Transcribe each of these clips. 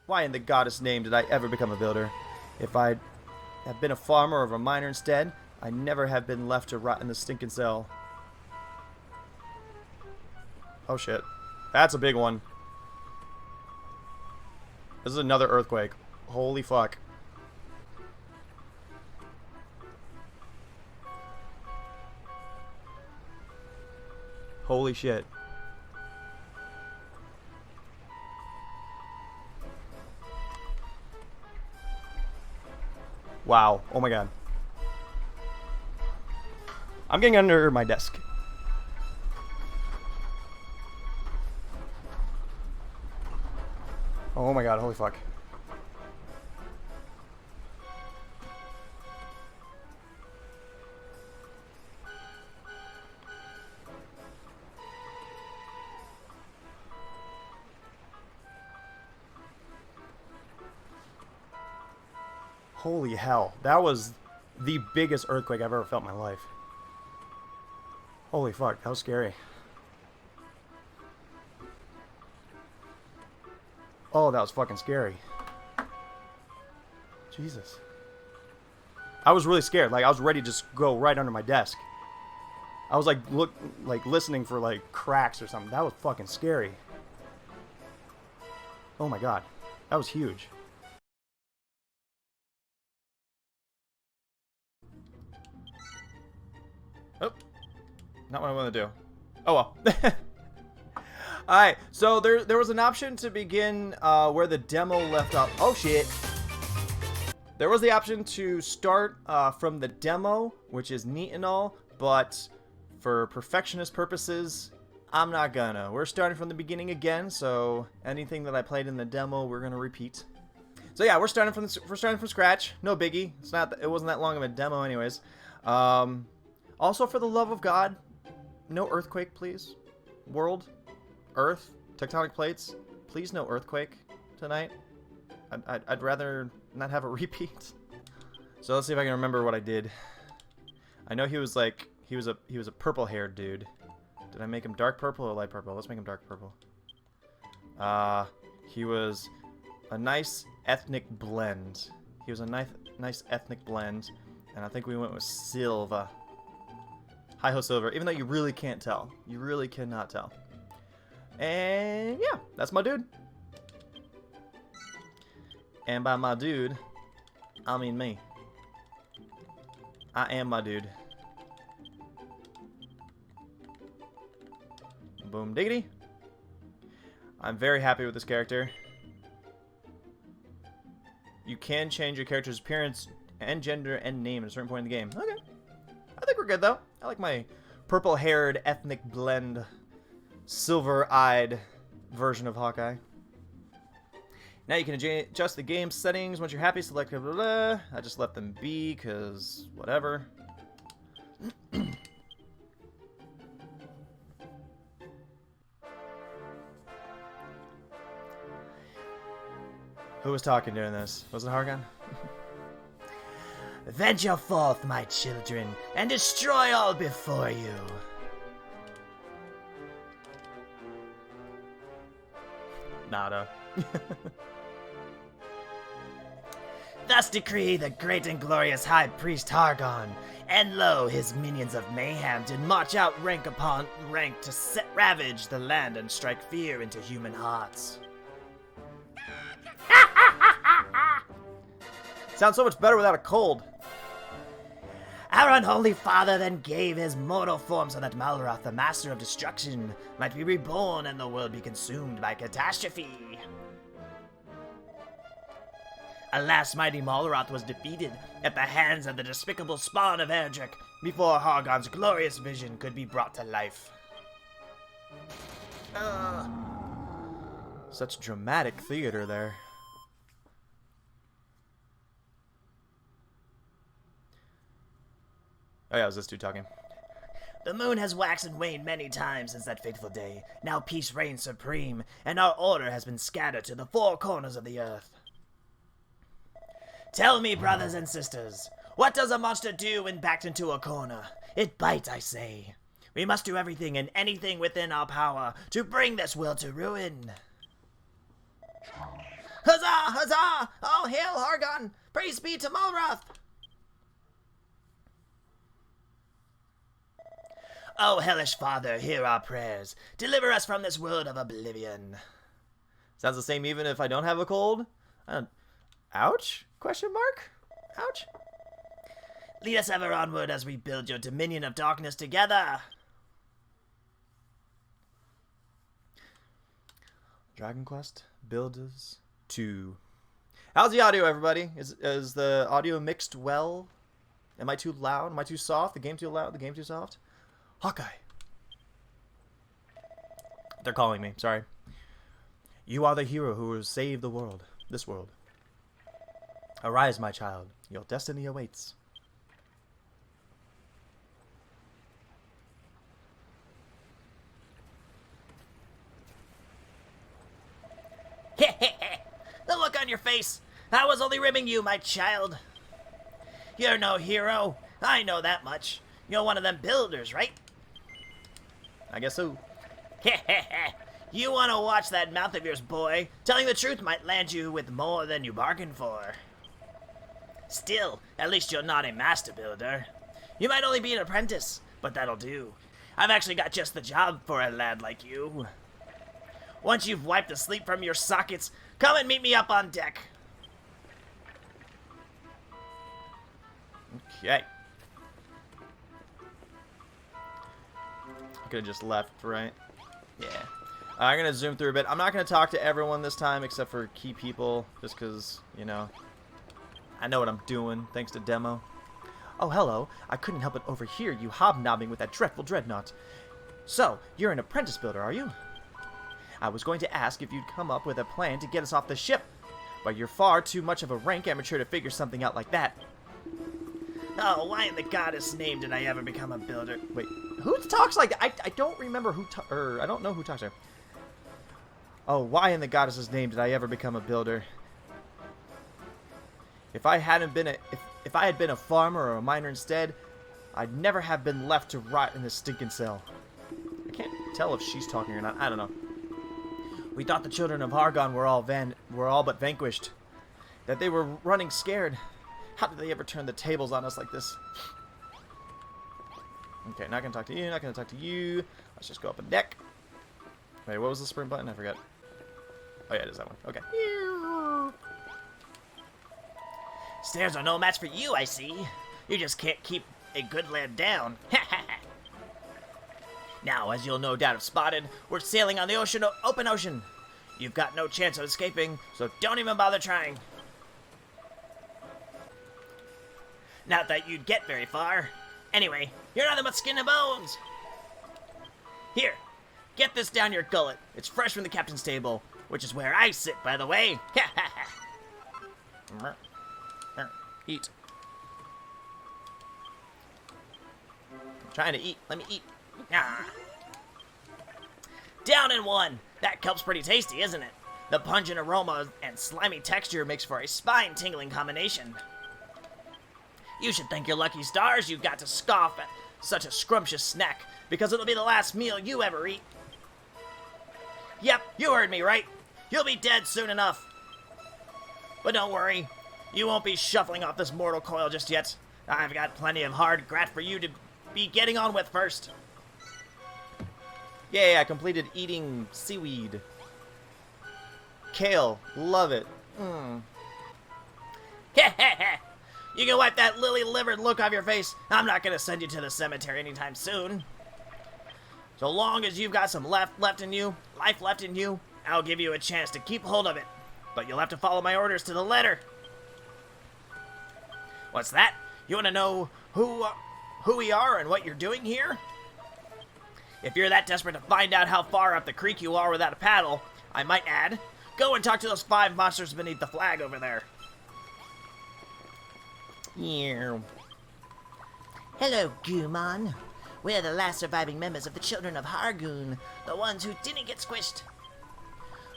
Why in the goddess name did I ever become a builder? If I had been a farmer or a miner instead, I never have been left to rot in the stinking cell. Oh shit. That's a big one. This is another earthquake. Holy fuck. Holy shit. Wow. Oh my god. I'm getting under my desk. Oh my god, holy fuck. Holy hell. That was the biggest earthquake I've ever felt in my life. Holy fuck, that was scary. Oh, that was fucking scary. Jesus. I was really scared. Like, I was ready to just go right under my desk. I was like, listening for like cracks or something. That was fucking scary. Oh my god. That was huge. Oh. Not what I want to do. Oh well. Alright, so there was an option to begin where the demo left off. Oh shit. There was the option to start from the demo, which is neat and all, but for perfectionist purposes, I'm not gonna. We're starting from the beginning again, so anything that I played in the demo, we're gonna repeat. So yeah, we're starting from scratch. No biggie. It wasn't that long of a demo, anyways. Also, for the love of God, no earthquake, please. World, Earth, tectonic plates, please no earthquake tonight. I'd rather not have a repeat. So let's see if I can remember what I did. I know he was a purple-haired dude. Did I make him dark purple or light purple? Let's make him dark purple. He was a nice ethnic blend. He was a nice ethnic blend, and I think we went with Silva. Hi-ho Silver, even though you really can't tell. You really cannot tell. And yeah, that's my dude. And by my dude, I mean me. I am my dude. Boom diggity. I'm very happy with this character. You can change your character's appearance and gender and name at a certain point in the game. Okay. I think we're good though. I like my purple-haired ethnic blend, silver-eyed version of Hawkeye. Now you can adjust the game settings. Once you're happy, select blah, blah, blah. I just left them be, because whatever. Who was talking during this? Was it Hargon? Venture forth, my children, and destroy all before you. Nada. Thus decree the great and glorious High Priest Hargon, and lo, his minions of mayhem did march out rank upon rank to ravage the land and strike fear into human hearts. Sounds so much better without a cold. Our unholy father then gave his mortal form so that Malroth, the master of destruction, might be reborn and the world be consumed by catastrophe. Alas, mighty Malroth was defeated at the hands of the despicable spawn of Erdrick before Hargon's glorious vision could be brought to life. Such dramatic theater there. Oh yeah, it was this dude talking. The moon has waxed and waned many times since that fateful day. Now peace reigns supreme, and our order has been scattered to the four corners of the earth. Tell me, brothers and sisters, what does a monster do when backed into a corner? It bites, I say. We must do everything and anything within our power to bring this world to ruin. Huzzah! Huzzah! All hail Hargon! Praise be to Malroth! Oh, hellish father, hear our prayers. Deliver us from this world of oblivion. Sounds the same even if I don't have a cold? Ouch? Question mark? Ouch? Lead us ever onward as we build your dominion of darkness together. Dragon Quest Builders 2. How's the audio, everybody? Is the audio mixed well? Am I too loud? Am I too soft? The game too loud? The game too soft? Hawkeye. They're calling me. Sorry. You are the hero who will save the world. This world. Arise, my child. Your destiny awaits. The look on your face. I was only ribbing you, my child. You're no hero. I know that much. You're one of them builders, right? I guess so. You want to watch that mouth of yours, boy. Telling the truth might land you with more than you bargained for. Still, at least you're not a master builder. You might only be an apprentice, but that'll do. I've actually got just the job for a lad like you. Once you've wiped the sleep from your sockets, come and meet me up on deck. Okay. I could have just left, right? Yeah. I'm going to zoom through a bit. I'm not going to talk to everyone this time except for key people, just because, you know, I know what I'm doing, thanks to demo. Oh, hello. I couldn't help but overhear you hobnobbing with that dreadful dreadnought. So, you're an apprentice builder, are you? I was going to ask if you'd come up with a plan to get us off the ship, but you're far too much of a rank amateur to figure something out like that. Oh, why in the goddess name did I ever become a builder? Wait, who talks like that? I don't remember who, I don't know who talks there. Oh, why in the goddess's name did I ever become a builder? If I hadn't been if I had been a farmer or a miner instead, I'd never have been left to rot in this stinking cell. I can't tell if she's talking or not. I don't know. We thought the children of Hargon were all but vanquished. That they were running scared. How did they ever turn the tables on us like this? Okay, not gonna talk to you, not gonna talk to you. Let's just go up a deck. Wait, what was the sprint button? I forgot. Oh yeah, it is that one. Okay. Stairs are no match for you, I see. You just can't keep a good lad down. Now, as you'll no doubt have spotted, we're sailing on the open ocean. You've got no chance of escaping, so don't even bother trying. Not that you'd get very far. Anyway, you're nothing but skin and bones. Here, get this down your gullet. It's fresh from the captain's table, which is where I sit, by the way. Eat. I'm trying to eat. Let me eat. Ah. Down in one. That kelp's pretty tasty, isn't it? The pungent aroma and slimy texture makes for a spine-tingling combination. You should thank your lucky stars you've got to scoff at such a scrumptious snack, because it'll be the last meal you ever eat. Yep, you heard me right. You'll be dead soon enough. But don't worry, you won't be shuffling off this mortal coil just yet. I've got plenty of hard grat for you to be getting on with first. Yay, I completed eating seaweed. Kale, love it. You can wipe that lily-livered look off your face. I'm not going to send you to the cemetery anytime soon. So long as you've got some life left in you, I'll give you a chance to keep hold of it. But you'll have to follow my orders to the letter. What's that? You want to know who we are and what you're doing here? If you're that desperate to find out how far up the creek you are without a paddle, I might add, go and talk to those 5 monsters beneath the flag over there. Yeah. Hello, Goomon. We're the last surviving members of the Children of Hargoon, the ones who didn't get squished.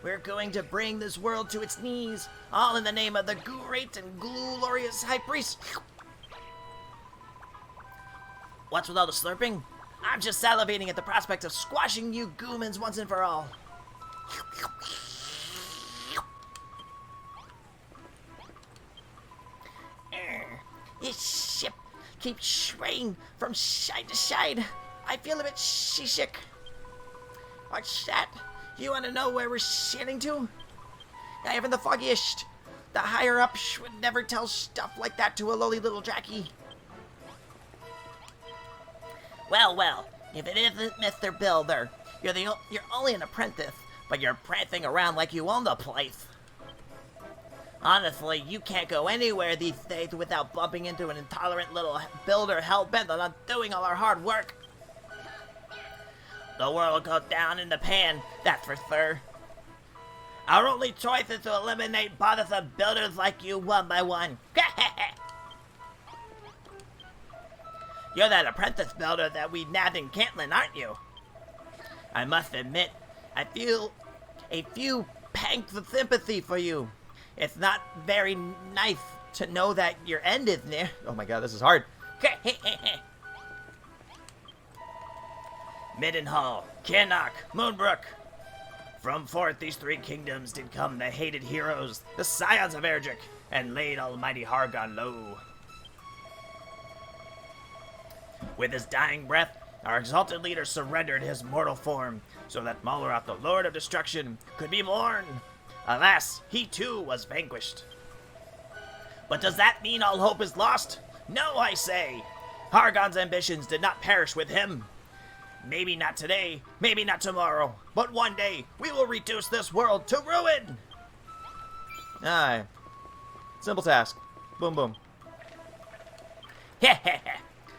We're going to bring this world to its knees, all in the name of the great and glorious High Priest. What's with all the slurping? I'm just salivating at the prospect of squashing you Goomans once and for all. This ship keeps swaying from side to side. I feel a bit seasick. What's that? You want to know where we're sailing to? I haven't the foggiest. The higher-ups would never tell stuff like that to a lowly little Jackie. Well, well, if it isn't Mr. Builder, you're only an apprentice, but you're prancing around like you own the place. Honestly, you can't go anywhere these days without bumping into an intolerant little builder hell-bent on undoing all our hard work. The world will go down in the pan, that's for sure. Our only choice is to eliminate bothersome builders like you one by one. You're that apprentice builder that we nabbed in Cantlin, aren't you? I must admit, I feel a few pangs of sympathy for you. It's not very nice to know that your end is near. Oh my god, this is hard. Middenhall, Kinnock, Moonbrook. From forth these three kingdoms did come the hated heroes, the scions of Erdrick, and laid almighty Hargon low. With his dying breath, our exalted leader surrendered his mortal form, so that Maloroth, the Lord of Destruction, could be born. Alas, he too was vanquished. But does that mean all hope is lost? No, I say. Hargon's ambitions did not perish with him. Maybe not today, maybe not tomorrow, but one day we will reduce this world to ruin! Aye. Simple task. Boom, boom.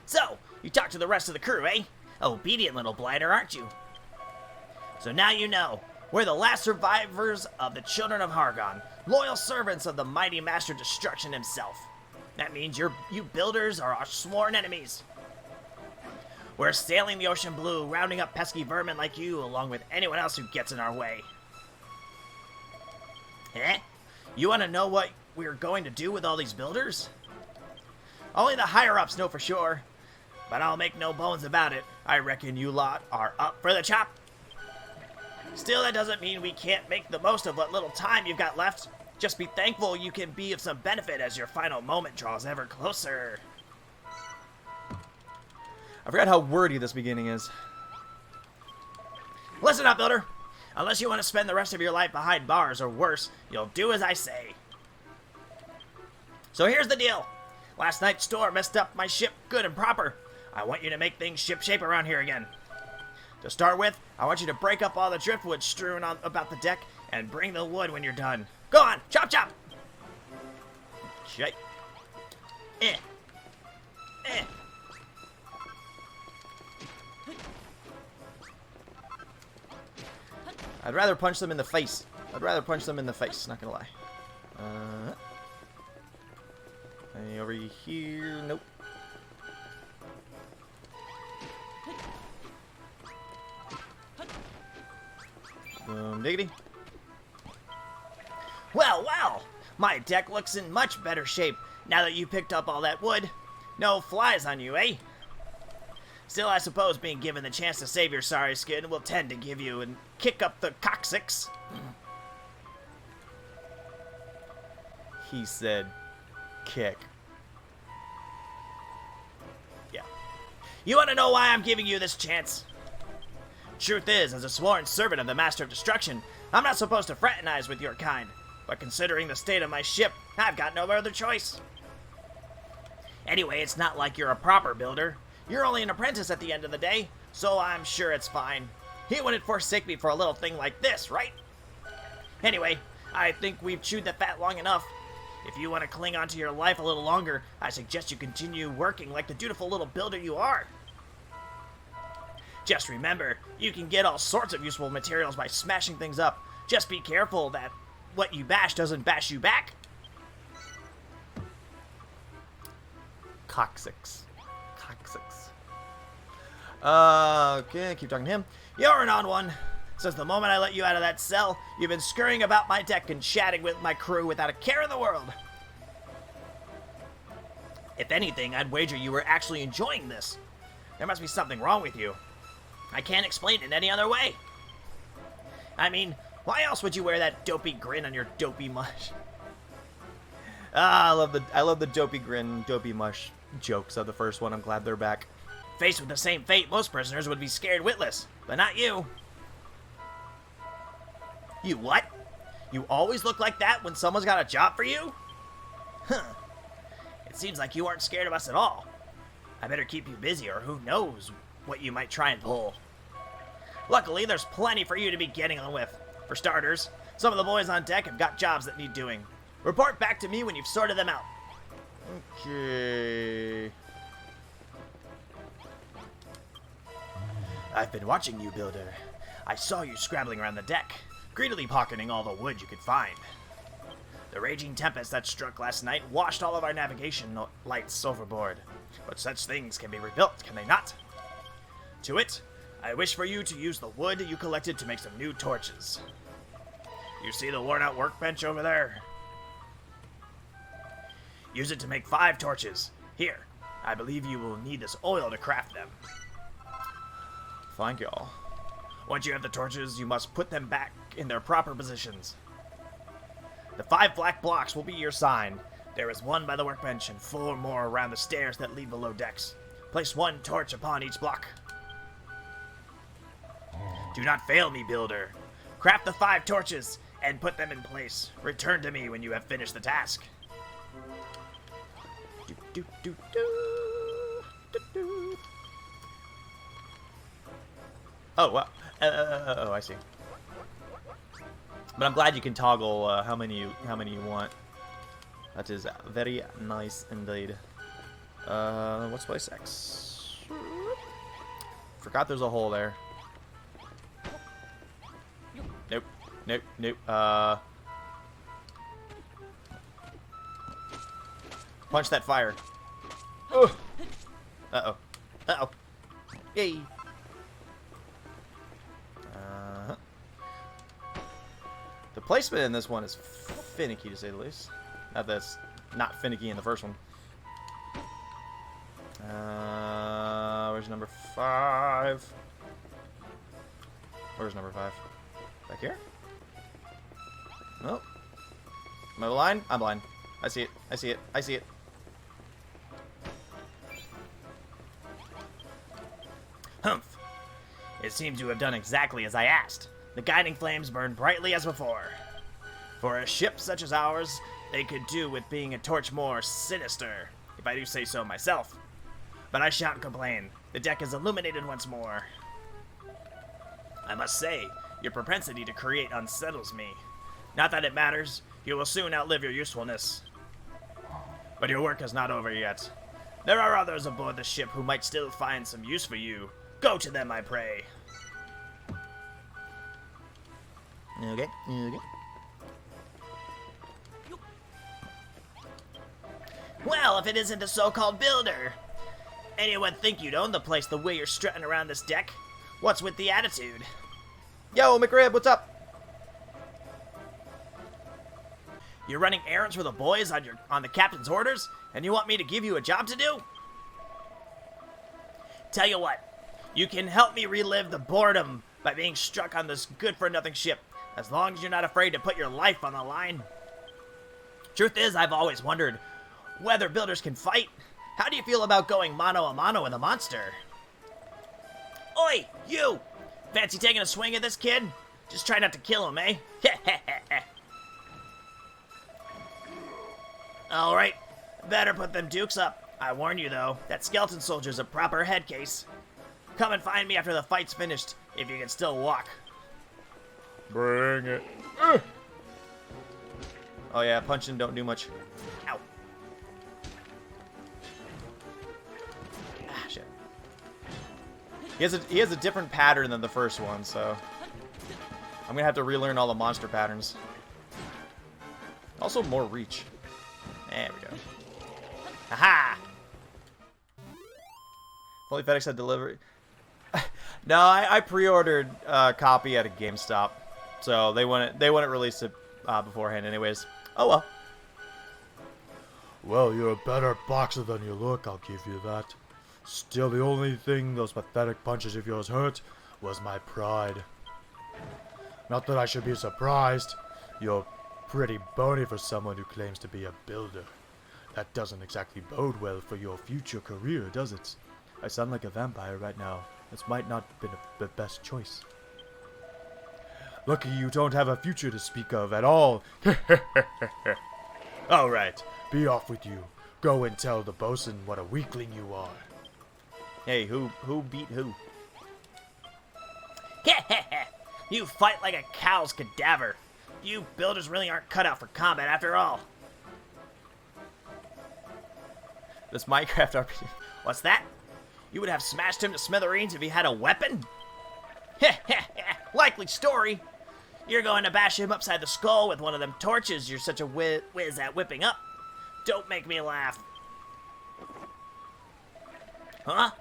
So, you talked to the rest of the crew, eh? Obedient little blighter, aren't you? So now you know. We're the last survivors of the children of Hargon, loyal servants of the mighty Master Destruction himself. That means you builders are our sworn enemies. We're sailing the ocean blue, rounding up pesky vermin like you, along with anyone else who gets in our way. Eh? You want to know what we're going to do with all these builders? Only the higher-ups know for sure, but I'll make no bones about it. I reckon you lot are up for the chop. Still, that doesn't mean we can't make the most of what little time you've got left. Just be thankful you can be of some benefit as your final moment draws ever closer. I forgot how wordy this beginning is. Listen up, builder. Unless you want to spend the rest of your life behind bars or worse, you'll do as I say. So here's the deal. Last night's storm messed up my ship good and proper. I want you to make things ship-shape around here again. To start with, I want you to break up all the driftwood strewn about the deck and bring the wood when you're done. Go on, chop chop! Shite. Eh. I'd rather punch them in the face. Not gonna lie. Any over here? Nope. Diggity. Well, well! My deck looks in much better shape now that you picked up all that wood. No flies on you, eh? Still, I suppose being given the chance to save your sorry skin will tend to give you and kick up the coccyx. He said, kick. Yeah. You want to know why I'm giving you this chance? Truth is, as a sworn servant of the Master of Destruction, I'm not supposed to fraternize with your kind. But considering the state of my ship, I've got no other choice. Anyway, it's not like you're a proper builder. You're only an apprentice at the end of the day, so I'm sure it's fine. He wouldn't forsake me for a little thing like this, right? Anyway, I think we've chewed the fat long enough. If you want to cling on to your life a little longer, I suggest you continue working like the dutiful little builder you are. Just remember, you can get all sorts of useful materials by smashing things up. Just be careful that what you bash doesn't bash you back. Coccyx. Okay, keep talking to him. You're an odd one. Since the moment I let you out of that cell, you've been scurrying about my deck and chatting with my crew without a care in the world. If anything, I'd wager you were actually enjoying this. There must be something wrong with you. I can't explain it any other way. I mean, why else would you wear that dopey grin on your dopey mush? Ah, I love the dopey grin, dopey mush jokes of the first one. I'm glad they're back. Faced with the same fate, most prisoners would be scared witless, but not you. You what? You always look like that when someone's got a job for you? Huh. It seems like you aren't scared of us at all. I better keep you busy, or who knows what you might try and pull. Luckily, there's plenty for you to be getting on with. For starters, some of the boys on deck have got jobs that need doing. Report back to me when you've sorted them out. Okay. I've been watching you, Builder. I saw you scrabbling around the deck, greedily pocketing all the wood you could find. The raging tempest that struck last night washed all of our navigation lights overboard. But such things can be rebuilt, can they not? To it, I wish for you to use the wood you collected to make some new torches. You see the worn-out workbench over there? Use it to make 5 torches. Here, I believe you will need this oil to craft them. Thank y'all. Once you have the torches, you must put them back in their proper positions. The 5 black blocks will be your sign. There is 1 by the workbench and 4 more around the stairs that lead below decks. Place 1 torch upon each block. Do not fail me, Builder. Craft the 5 torches and put them in place. Return to me when you have finished the task. Oh, wow. Oh, I see. But I'm glad you can toggle how many you want. That is very nice indeed. What's place X? Forgot there's a hole there. Nope. Nope. Nope. Punch that fire. Ugh. Uh-oh. Uh-oh. Yay. The placement in this one is finicky, to say the least. Not that it's not finicky in the first one. Where's number 5? Where's number 5? Back here? Nope. Am I blind? I'm blind. I see it. I see it. I see it. Humph. It seems you have done exactly as I asked. The guiding flames burn brightly as before. For a ship such as ours, they could do with being a torch more sinister, if I do say so myself. But I shan't complain. The deck is illuminated once more. I must say, your propensity to create unsettles me. Not that it matters. You will soon outlive your usefulness. But your work is not over yet. There are others aboard the ship who might still find some use for you. Go to them, I pray. Okay. Okay. Well, if it isn't a so-called builder. Anyone think you'd own the place the way you're strutting around this deck? What's with the attitude? Yo, McRib, what's up? You're running errands for the boys on the captain's orders, and you want me to give you a job to do? Tell you what, you can help me relive the boredom by being struck on this good-for-nothing ship, as long as you're not afraid to put your life on the line. Truth is, I've always wondered whether builders can fight. How do you feel about going mano-a-mano with a monster? Oi, you! Fancy taking a swing at this kid? Just try not to kill him, eh? Alright, better put them dukes up. I warn you, though, that skeleton soldier's a proper head case. Come and find me after the fight's finished, if you can still walk. Bring it. Oh yeah, punching don't do much. Ow. Ah, shit. He has a different pattern than the first one, so I'm gonna have to relearn all the monster patterns. Also, more reach. There we go. Aha! Fully FedEx had delivery. No, I pre-ordered a copy at a GameStop, so they wouldn't release it beforehand, anyways. Oh well. Well, you're a better boxer than you look, I'll give you that. Still, the only thing those pathetic punches of yours hurt was my pride. Not that I should be surprised. Your pretty bony for someone who claims to be a builder. That doesn't exactly bode well for your future career, does it? I sound like a vampire right now. This might not have been the best choice. Lucky you don't have a future to speak of at all. Alright, be off with you. Go and tell the bosun what a weakling you are. Hey, who beat who? You fight like a cow's cadaver. You builders really aren't cut out for combat after all. This Minecraft RPG. What's that? You would have smashed him to smithereens if he had a weapon? Likely story. You're going to bash him upside the skull with one of them torches you're such a whiz at whipping up. Don't make me laugh. Huh?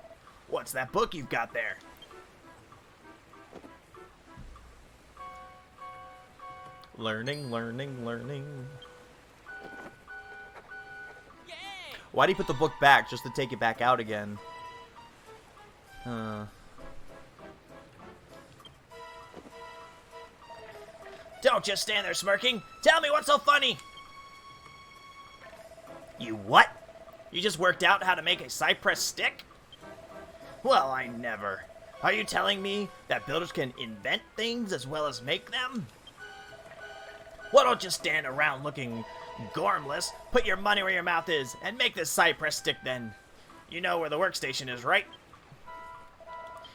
What's that book you've got there? Learning. Why'd he put the book back just to take it back out again? Don't just stand there smirking. Tell me what's so funny. You what? You just worked out how to make a cypress stick? Well, I never. Are you telling me that builders can invent things as well as make them? Well, don't just stand around looking gormless. Put your money where your mouth is and make this cypress stick then. You know where the workstation is, right?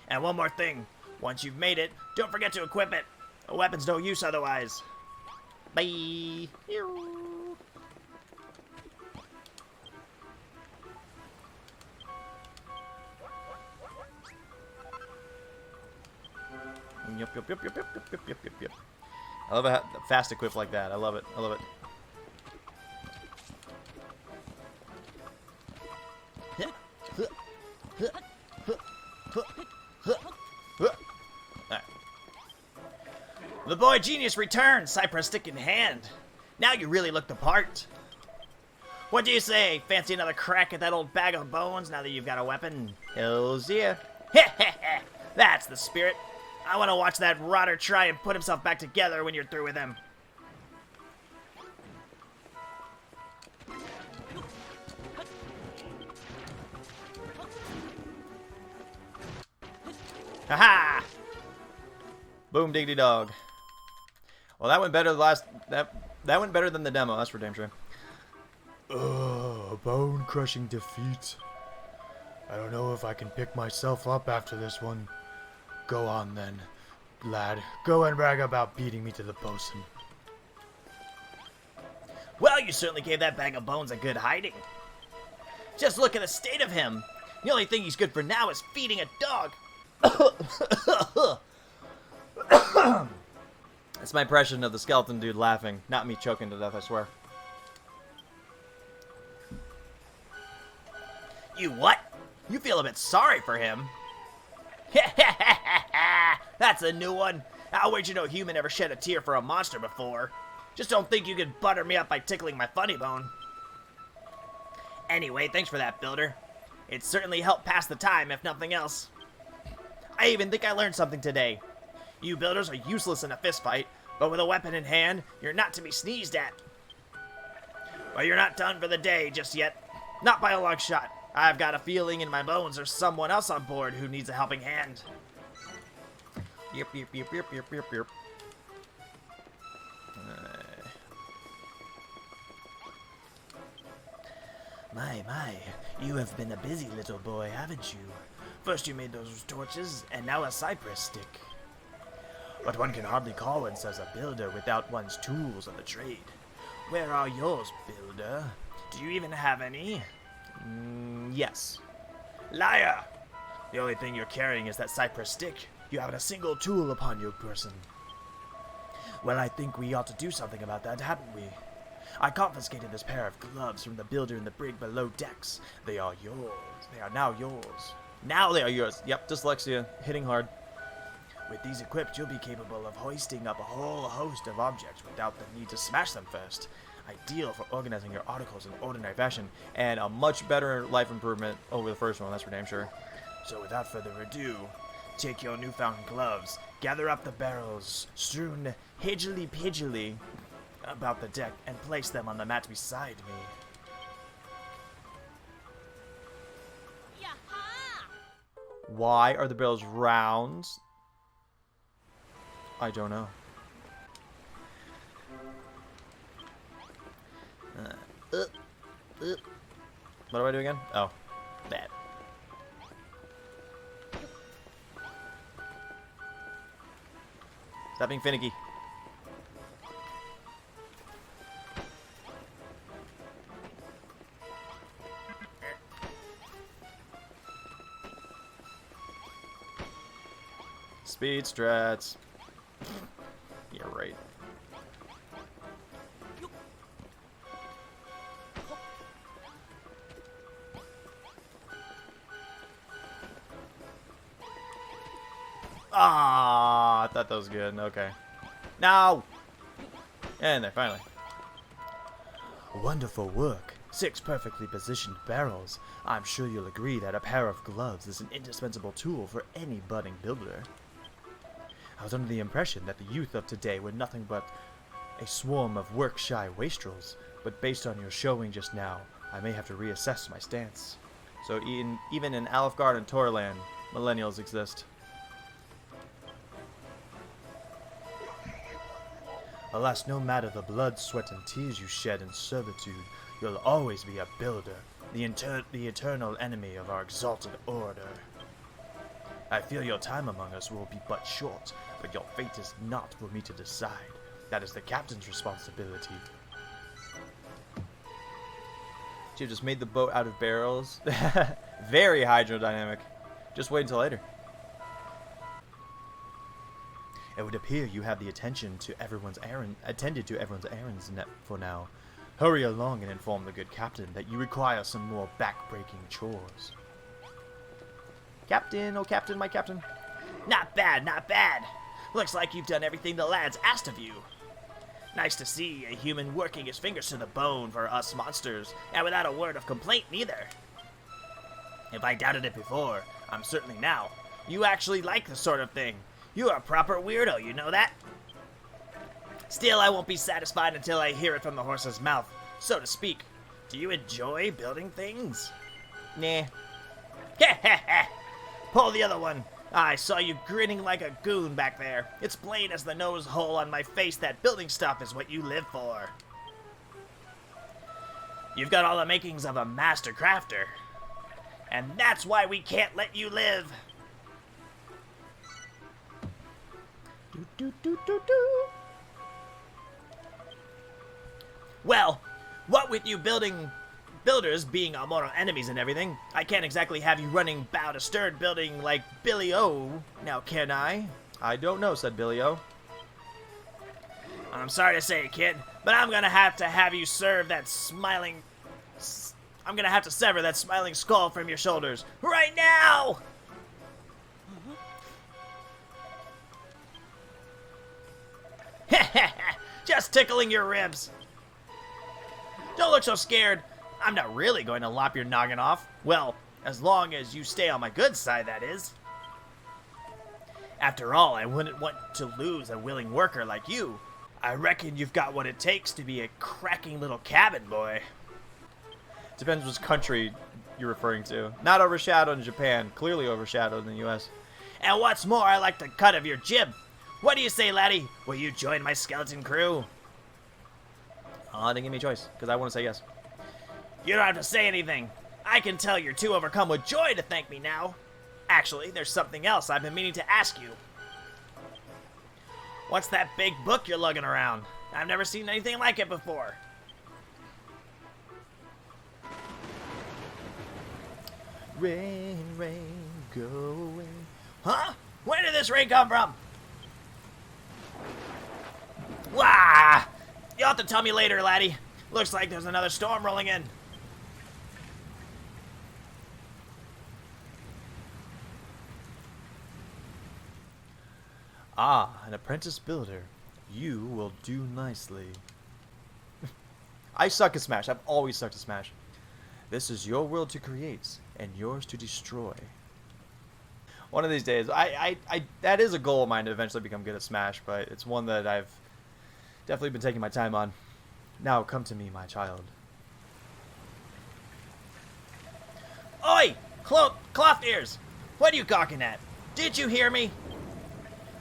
And one more thing. Once you've made it, don't forget to equip it. A weapon's no use otherwise. Bye. Yep. I love a fast equip like that. I love it. Alright. The boy genius returns, cypress stick in hand. Now you really look the part. What do you say? Fancy another crack at that old bag of bones now that you've got a weapon? Hells yeah. That's the spirit. I want to watch that rotter try and put himself back together when you're through with him. Haha! Boom diggity dog. Well, that went better that went better than the demo, that's for damn sure. A bone-crushing defeat. I don't know if I can pick myself up after this one. Go on then, lad. Go and brag about beating me to the bosun. Well, you certainly gave that bag of bones a good hiding. Just look at the state of him. The only thing he's good for now is feeding a dog. That's my impression of the skeleton dude laughing, not me choking to death, I swear. You what? You feel a bit sorry for him? That's a new one. How would you know human ever shed a tear for a monster before? Just don't think you could butter me up by tickling my funny bone. Anyway, thanks for that, builder. It certainly helped pass the time, if nothing else. I even think I learned something today. You builders are useless in a fistfight, but with a weapon in hand, you're not to be sneezed at. Well, you're not done for the day just yet. Not by a long shot. I've got a feeling in my bones there's someone else on board who needs a helping hand. Yep. My, you have been a busy little boy, haven't you? First you made those torches, and now a cypress stick. But one can hardly call oneself a builder without one's tools of the trade. Where are yours, builder? Do you even have any? Yes. Liar! The only thing you're carrying is that cypress stick. You haven't a single tool upon your person. Well, I think we ought to do something about that, hadn't we? I confiscated this pair of gloves from the builder in the brig below decks. They are yours. They are now yours. Now they are yours. Yep, dyslexia. Hitting hard. With these equipped, you'll be capable of hoisting up a whole host of objects without the need to smash them first. Ideal for organizing your articles in ordinary fashion, and a much better life improvement over the first one, that's for damn sure. So without further ado, take your newfound gloves, gather up the barrels, strewn hidgely-pidgely about the deck and place them on the mat beside me. Why are the barrels round? I don't know. What do I do again? Oh, that. Stop being finicky. Speed strats. Yeah, right. Ah, I thought that was good. Okay. No! And there, finally. Wonderful work. 6 perfectly positioned barrels. I'm sure you'll agree that a pair of gloves is an indispensable tool for any budding builder. I was under the impression that the youth of today were nothing but a swarm of work-shy wastrels, but based on your showing just now, I may have to reassess my stance. So even in Alfgard and Torland, millennials exist. Alas, no matter the blood, sweat, and tears you shed in servitude, you'll always be a builder, the eternal enemy of our exalted order. I fear your time among us will be but short, but your fate is not for me to decide. That is the captain's responsibility. You just made the boat out of barrels. Very hydrodynamic. Just wait until later. It would appear you have the attended to everyone's errands for now. Hurry along and inform the good captain that you require some more back-breaking chores. Captain, oh captain, my captain. Not bad, not bad. Looks like you've done everything the lads asked of you. Nice to see a human working his fingers to the bone for us monsters, and without a word of complaint neither. If I doubted it before, I'm certainly now. You actually like this sort of thing. You're a proper weirdo, you know that? Still, I won't be satisfied until I hear it from the horse's mouth, so to speak. Do you enjoy building things? Nah. Pull the other one. I saw you grinning like a goon back there. It's plain as the nose hole on my face that building stuff is what you live for. You've got all the makings of a master crafter. And that's why we can't let you live. Well, what with you builders being our mortal enemies and everything, I can't exactly have you running bow to stern building like Billy O, now can I? I don't know, said Billy O. I'm sorry to say it, kid, but I'm gonna have to you serve that smiling... I'm gonna have to sever that smiling skull from your shoulders right now! Just tickling your ribs. Don't look so scared. I'm not really going to lop your noggin off. Well, as long as you stay on my good side, that is. After all, I wouldn't want to lose a willing worker like you. I reckon you've got what it takes to be a cracking little cabin boy. Depends which country you're referring to. Not overshadowed in Japan. Clearly overshadowed in the U.S. And what's more, I like the cut of your jib. What do you say, laddie? Will you join my skeleton crew? They didn't give me a choice, because I want to say yes. You don't have to say anything. I can tell you're too overcome with joy to thank me now. Actually, there's something else I've been meaning to ask you. What's that big book you're lugging around? I've never seen anything like it before. Rain, rain, go away. Huh? Where did this rain come from? Wah! You'll have to tell me later, laddie. Looks like there's another storm rolling in. Ah, an apprentice builder. You will do nicely. I suck at Smash. I've always sucked at Smash. This is your world to create, and yours to destroy. One of these days, that is a goal of mine to eventually become good at Smash, but it's one that I've Definitely been taking my time on. Now come to me, my child. Oi! Cloth ears! What are you gawking at? Did you hear me?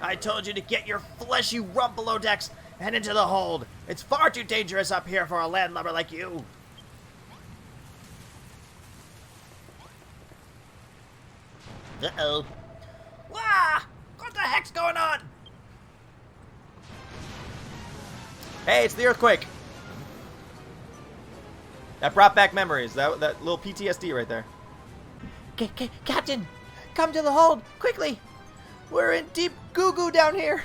I told you to get your fleshy rump below decks and into the hold. It's far too dangerous up here for a landlubber like you. Uh-oh. Wah! What the heck's going on? Hey, it's the earthquake. That brought back memories. That little PTSD right there. Captain, come to the hold, quickly. We're in deep goo-goo down here.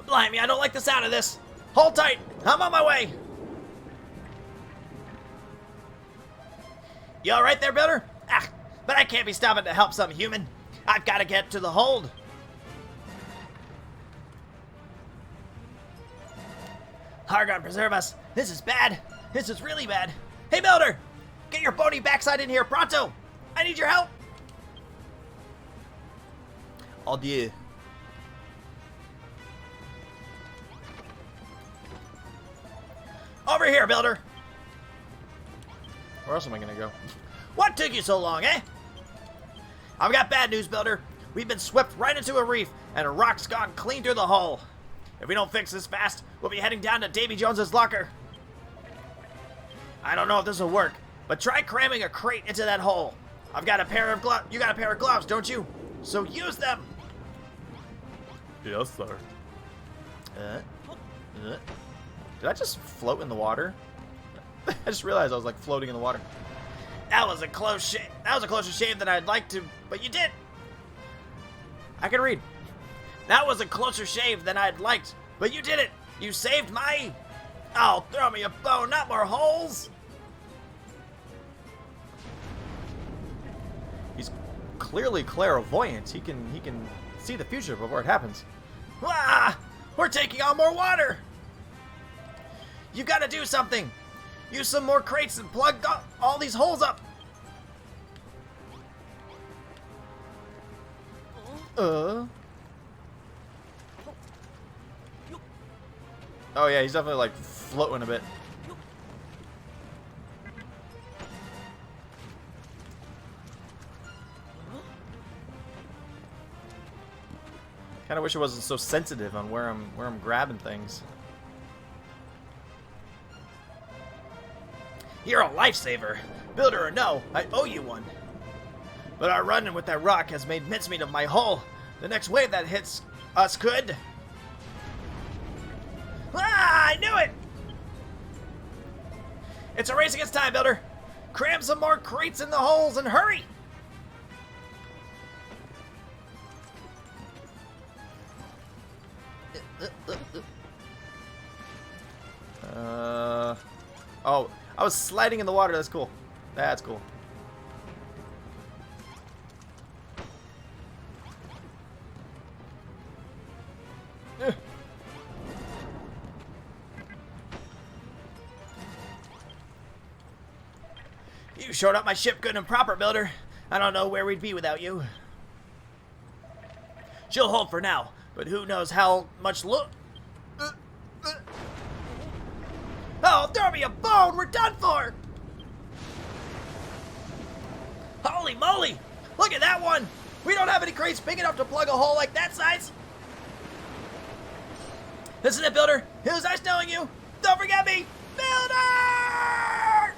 Blimey, I don't like the sound of this. Hold tight. I'm on my way. You alright there, Builder? Ah, but I can't be stopping to help some human. I've got to get to the hold. Hargon, preserve us. This is bad. This is really bad. Hey, Builder! Get your bony backside in here, pronto! I need your help! Oh dear. Over here, Builder! Where else am I gonna go? What took you so long, eh? I've got bad news, Builder. We've been swept right into a reef, and a rock's gone clean through the hull. If we don't fix this fast, we'll be heading down to Davy Jones's locker. I don't know if this will work, but try cramming a crate into that hole. I've got a pair of gloves. You got a pair of gloves, don't you? So use them. Yes, sir. Did I just float in the water? I just realized I was like floating in the water. That was a close shave. That was a closer shave than I'd like to, but you did. I can read. That was a closer shave than I'd liked, but you did it. You saved my... Oh, throw me a bone, not more holes. He's clearly clairvoyant. He can see the future before it happens. Ah, we're taking on more water. You've got to do something. Use some more crates and plug all these holes up. Oh yeah, he's definitely like floating a bit. Kind of wish it wasn't so sensitive on where I'm grabbing things. You're a lifesaver. Builder or no, I owe you one. But our run-in with that rock has made mincemeat of my hull. The next wave that hits us could... Ah, I knew it! It's a race against time, Builder. Cram some more crates in the holes and hurry! Oh, I was sliding in the water. That's cool. That's cool. You showed up my ship good and proper, Builder. I don't know where we'd be without you. She'll hold for now, but who knows how much Oh, throw me a bone! We're done for! Holy moly! Look at that one! We don't have any crates big enough to plug a hole like that size! Isn't it, Builder? It was nice knowing you! Don't forget me! Builder!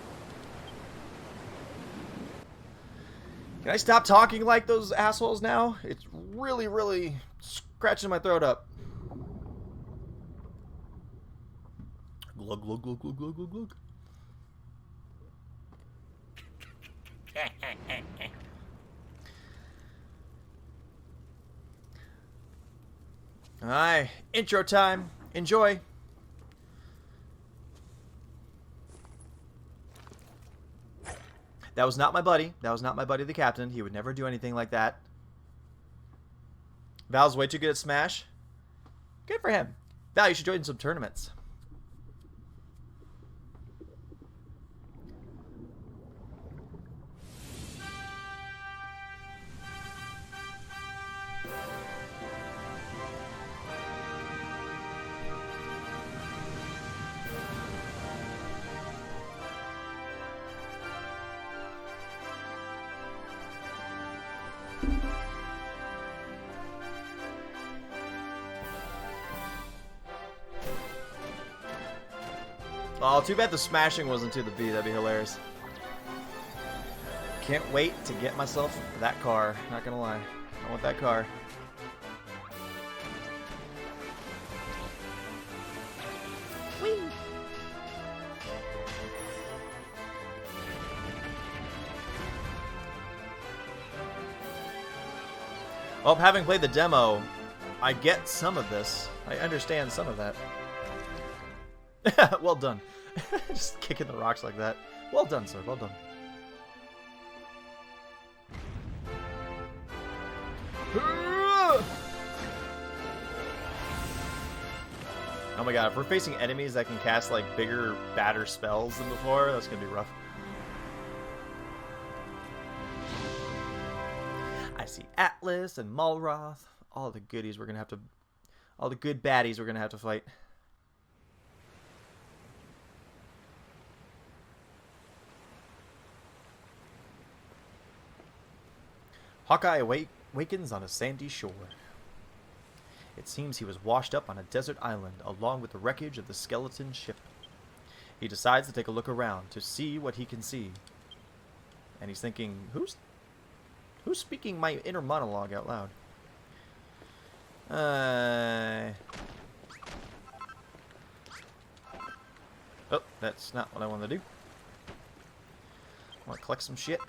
Can I stop talking like those assholes now? It's really, really scratching my throat up. Glug, glug, glug, glug, glug, glug, glug. Alright, intro time. Enjoy. That was not my buddy. That was not my buddy, the captain. He would never do anything like that. Val's way too good at Smash. Good for him. Val, you should join some tournaments. Oh, too bad the smashing wasn't to the beat. That'd be hilarious. Can't wait to get myself that car. Not gonna lie. I want that car. Whee! Well, having played the demo, I get some of this. I understand some of that. Well done. Just kicking the rocks like that. Well done, sir. Well done. Oh my god, if we're facing enemies that can cast like bigger, badder spells than before, that's gonna be rough. I see Atlas and Malroth. All the goodies we're gonna have to... all the good baddies we're gonna have to fight. Hawkeye awakens on a sandy shore. It seems he was washed up on a desert island along with the wreckage of the skeleton ship. He decides to take a look around to see what he can see. And he's thinking, who's speaking my inner monologue out loud? Oh, that's not what I want to do. I want to collect some shit.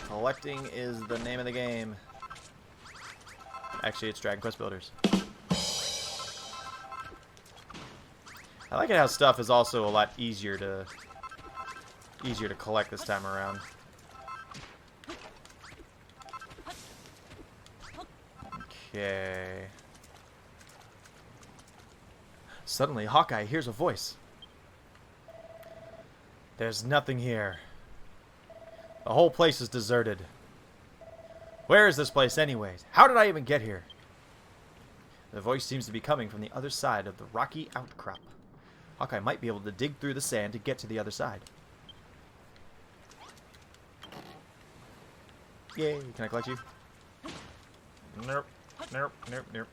Collecting is the name of the game. Actually, it's Dragon Quest Builders. I like it how stuff is also a lot easier to collect this time around. Okay. Suddenly, Hawkeye hears a voice. There's nothing here. The whole place is deserted. Where is this place anyways? How did I even get here? The voice seems to be coming from the other side of the rocky outcrop. Hawkeye might be able to dig through the sand to get to the other side. Yay, can I collect you? Nope, nope, nope, nope.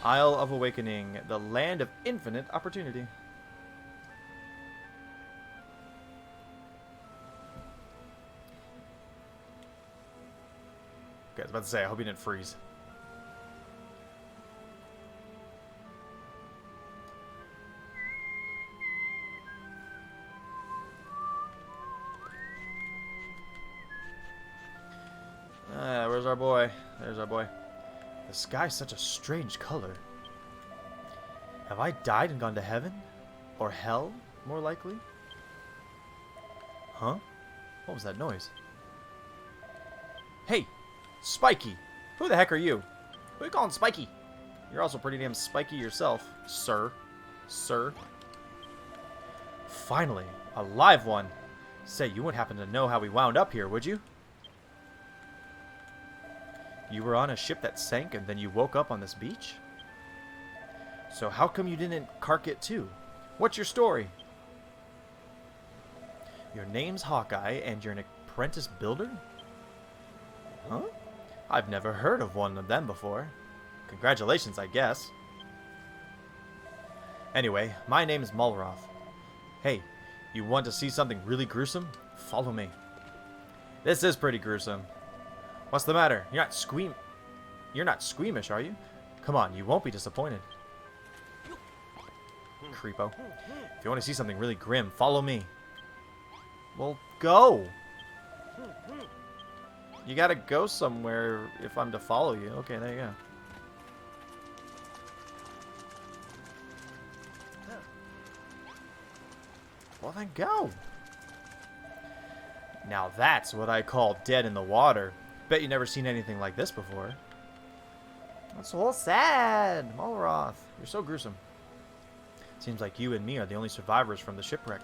Isle of Awakening, the land of infinite opportunity. Okay, I was about to say, I hope you didn't freeze. Where's our boy? There's our boy. The sky's such a strange color. Have I died and gone to heaven? Or hell, more likely? Huh? What was that noise? Hey! Spiky! Who the heck are you? Who are you calling Spiky? You're also pretty damn spiky yourself, sir. Sir. Finally, a live one. Say, you wouldn't happen to know how we wound up here, would you? You were on a ship that sank and then you woke up on this beach? So how come you didn't cark it too? What's your story? Your name's Hawkeye and you're an apprentice builder? Huh? I've never heard of one of them before. Congratulations, I guess. Anyway, my name is Malroth. Hey, you want to see something really gruesome? Follow me. This is pretty gruesome. What's the matter? You're not squeamish, are you? Come on, you won't be disappointed. Creepo. If you want to see something really grim, follow me. Well, go! You gotta go somewhere if I'm to follow you. Okay, there you go. Well, then go! Now that's what I call dead in the water. Bet you never seen anything like this before. That's so sad, Malroth. You're so gruesome. Seems like you and me are the only survivors from the shipwreck.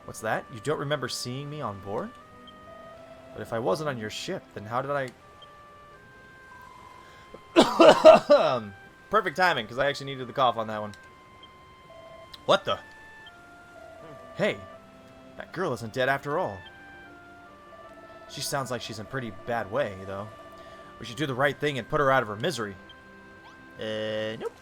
What's that? You don't remember seeing me on board? But if I wasn't on your ship, then how did I... Perfect timing, because I actually needed the cough on that one. What the? Hey, that girl isn't dead after all. She sounds like she's in pretty bad way, though. We should do the right thing and put her out of her misery. Nope.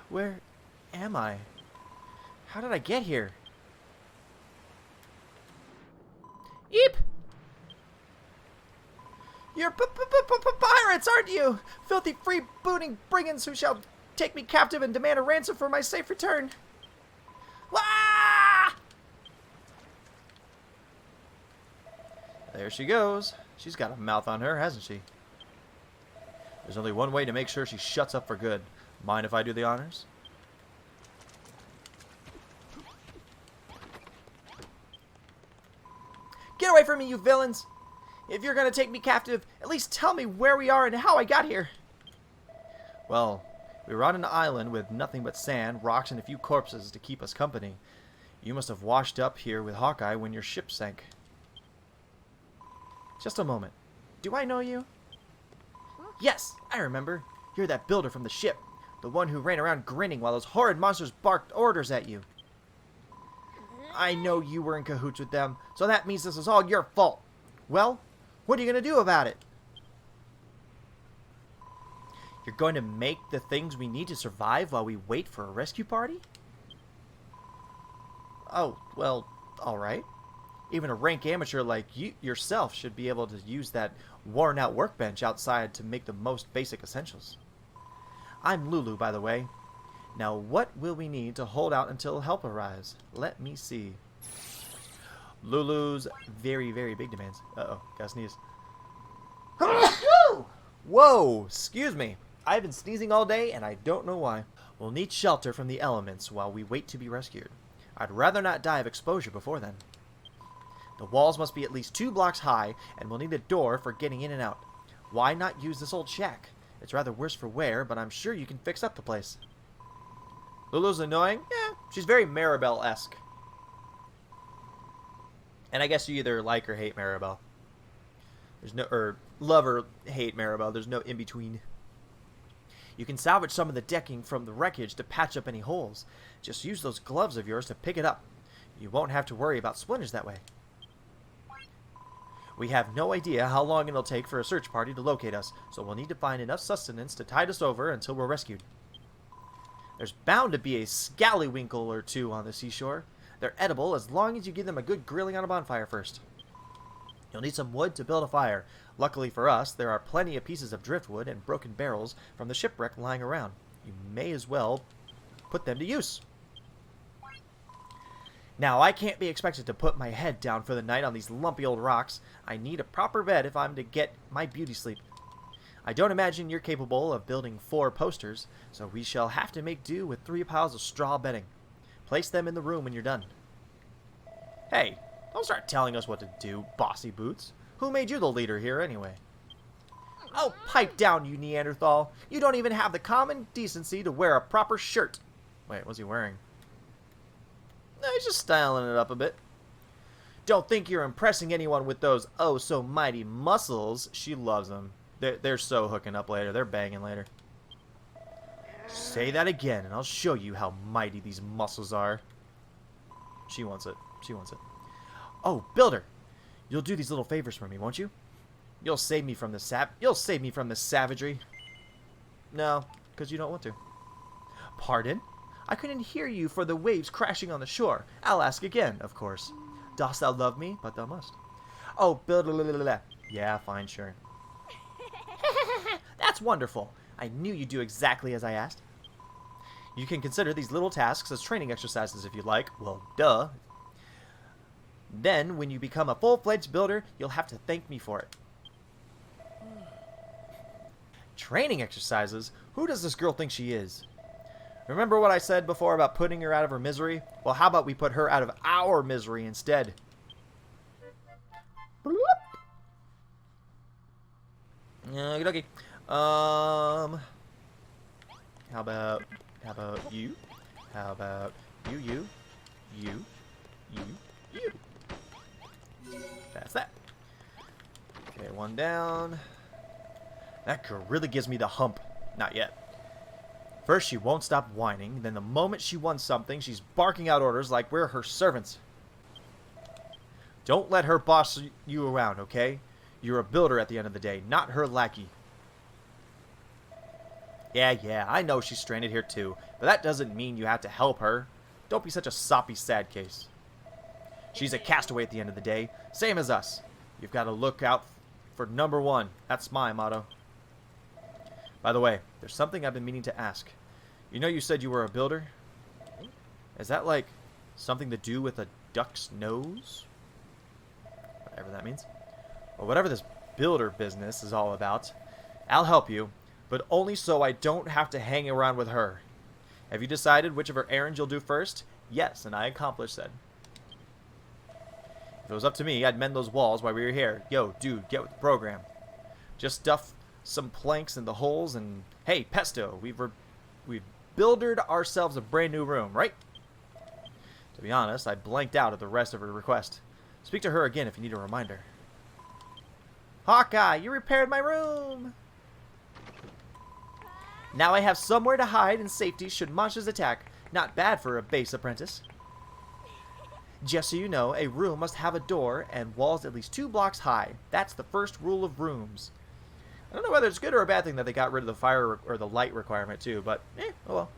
Where am I? How did I get here? Eep! You're pirates, aren't you? Filthy freebooting brigands who shall take me captive and demand a ransom for my safe return. Wah! There she goes. She's got a mouth on her, hasn't she? There's only one way to make sure she shuts up for good. Mind if I do the honors? Get away from me, you villains! If you're gonna take me captive, at least tell me where we are and how I got here. Well, we were on an island with nothing but sand, rocks, and a few corpses to keep us company. You must have washed up here with Hawkeye when your ship sank. Just a moment. Do I know you? Yes, I remember. You're that builder from the ship. The one who ran around grinning while those horrid monsters barked orders at you. I know you were in cahoots with them, so that means this is all your fault. Well, what are you going to do about it? You're going to make the things we need to survive while we wait for a rescue party? Oh, well, alright. Even a rank amateur like you yourself should be able to use that worn-out workbench outside to make the most basic essentials. I'm Lulu, by the way. Now, what will we need to hold out until help arrives? Let me see. Lulu's very, very big demands. Uh-oh, gotta sneeze. Whoa, excuse me. I've been sneezing all day, and I don't know why. We'll need shelter from the elements while we wait to be rescued. I'd rather not die of exposure before then. The walls must be at least 2 blocks high, and we'll need a door for getting in and out. Why not use this old shack? It's rather worse for wear, but I'm sure you can fix up the place. Lulu's annoying? Yeah, she's very Maribel-esque. And I guess you either like or hate Maribel. There's no, or love or hate Maribel. There's no in-between. You can salvage some of the decking from the wreckage to patch up any holes. Just use those gloves of yours to pick it up. You won't have to worry about splinters that way. We have no idea how long it'll take for a search party to locate us, so we'll need to find enough sustenance to tide us over until we're rescued. There's bound to be a scallywinkle or two on the seashore. They're edible as long as you give them a good grilling on a bonfire first. You'll need some wood to build a fire. Luckily for us, there are plenty of pieces of driftwood and broken barrels from the shipwreck lying around. You may as well put them to use. Now, I can't be expected to put my head down for the night on these lumpy old rocks. I need a proper bed if I'm to get my beauty sleep. I don't imagine you're capable of building 4 posters, so we shall have to make do with 3 piles of straw bedding. Place them in the room when you're done. Hey, don't start telling us what to do, bossy boots. Who made you the leader here anyway? Oh, pipe down, you Neanderthal. You don't even have the common decency to wear a proper shirt. Wait, what's he wearing? No, he's just styling it up a bit. Don't think you're impressing anyone with those oh-so-mighty muscles. She loves them. They're so hooking up later. They're banging later. Say that again, and I'll show you how mighty these muscles are. She wants it. She wants it. Oh, Builder! You'll do these little favors for me, won't you? You'll save me from the savagery. No, because you don't want to. Pardon? I couldn't hear you for the waves crashing on the shore. I'll ask again, of course. Dost thou love me? But thou must. Oh, Builder. Yeah, fine, sure. That's wonderful. I knew you'd do exactly as I asked. You can consider these little tasks as training exercises if you'd like. Well, duh. Then, when you become a full-fledged builder, you'll have to thank me for it. Training exercises? Who does this girl think she is? Remember what I said before about putting her out of her misery? Well, how about we put her out of our misery instead? Okie dokie. How about you? How about you? That's that. Okay, one down. That girl really gives me the hump. Not yet. First, she won't stop whining. Then the moment she wants something, she's barking out orders like we're her servants. Don't let her boss you around, okay? You're a builder at the end of the day, not her lackey. Yeah, I know she's stranded here too, but that doesn't mean you have to help her. Don't be such a soppy sad case. She's a castaway at the end of the day, same as us. You've got to look out for number one. That's my motto. By the way, there's something I've been meaning to ask. You know you said you were a builder? Is that like something to do with a duck's nose? Whatever that means. Or whatever this builder business is all about. I'll help you, but only so I don't have to hang around with her. Have you decided which of her errands you'll do first? Yes, and I accomplished that. If it was up to me, I'd mend those walls while we were here. Yo, dude, get with the program. Just stuff some planks in the holes and... Hey, Pesto, we've buildered ourselves a brand new room, right? To be honest, I blanked out at the rest of her request. Speak to her again if you need a reminder. Hawkeye, you repaired my room! Now I have somewhere to hide in safety should monsters attack. Not bad for a base apprentice. Just so you know, a room must have a door and walls at least 2 blocks high. That's the first rule of rooms. I don't know whether it's good or a bad thing that they got rid of the fire or the light requirement too, but oh well.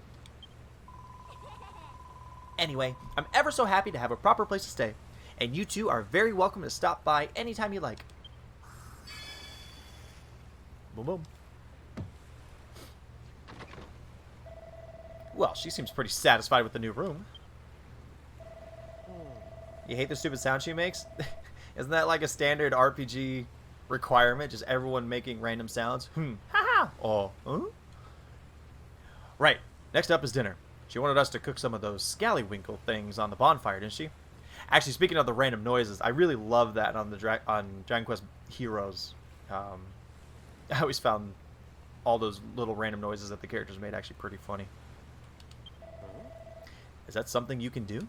Anyway, I'm ever so happy to have a proper place to stay, and you two are very welcome to stop by anytime you like. Boom, boom. Well, she seems pretty satisfied with the new room. You hate the stupid sound she makes? Isn't that like a standard RPG requirement? Just everyone making random sounds? Haha. Oh. Huh? Right. Next up is dinner. She wanted us to cook some of those scallywinkle things on the bonfire, didn't she? Actually, speaking of the random noises, I really love that on the on Dragon Quest Heroes. I always found all those little random noises that the characters made actually pretty funny. Is that something you can do?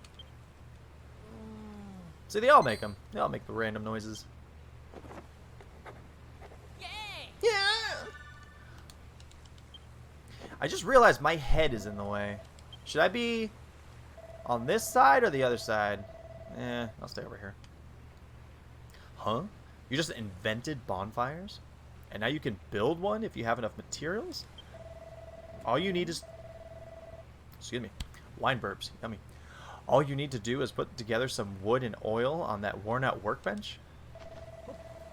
See, they all make them. They all make the random noises. Yeah! I just realized my head is in the way. Should I be on this side or the other side? I'll stay over here. Huh? You just invented bonfires? And now you can build one if you have enough materials? All you need is... Excuse me. Wine burps. Yummy. All you need to do is put together some wood and oil on that worn-out workbench?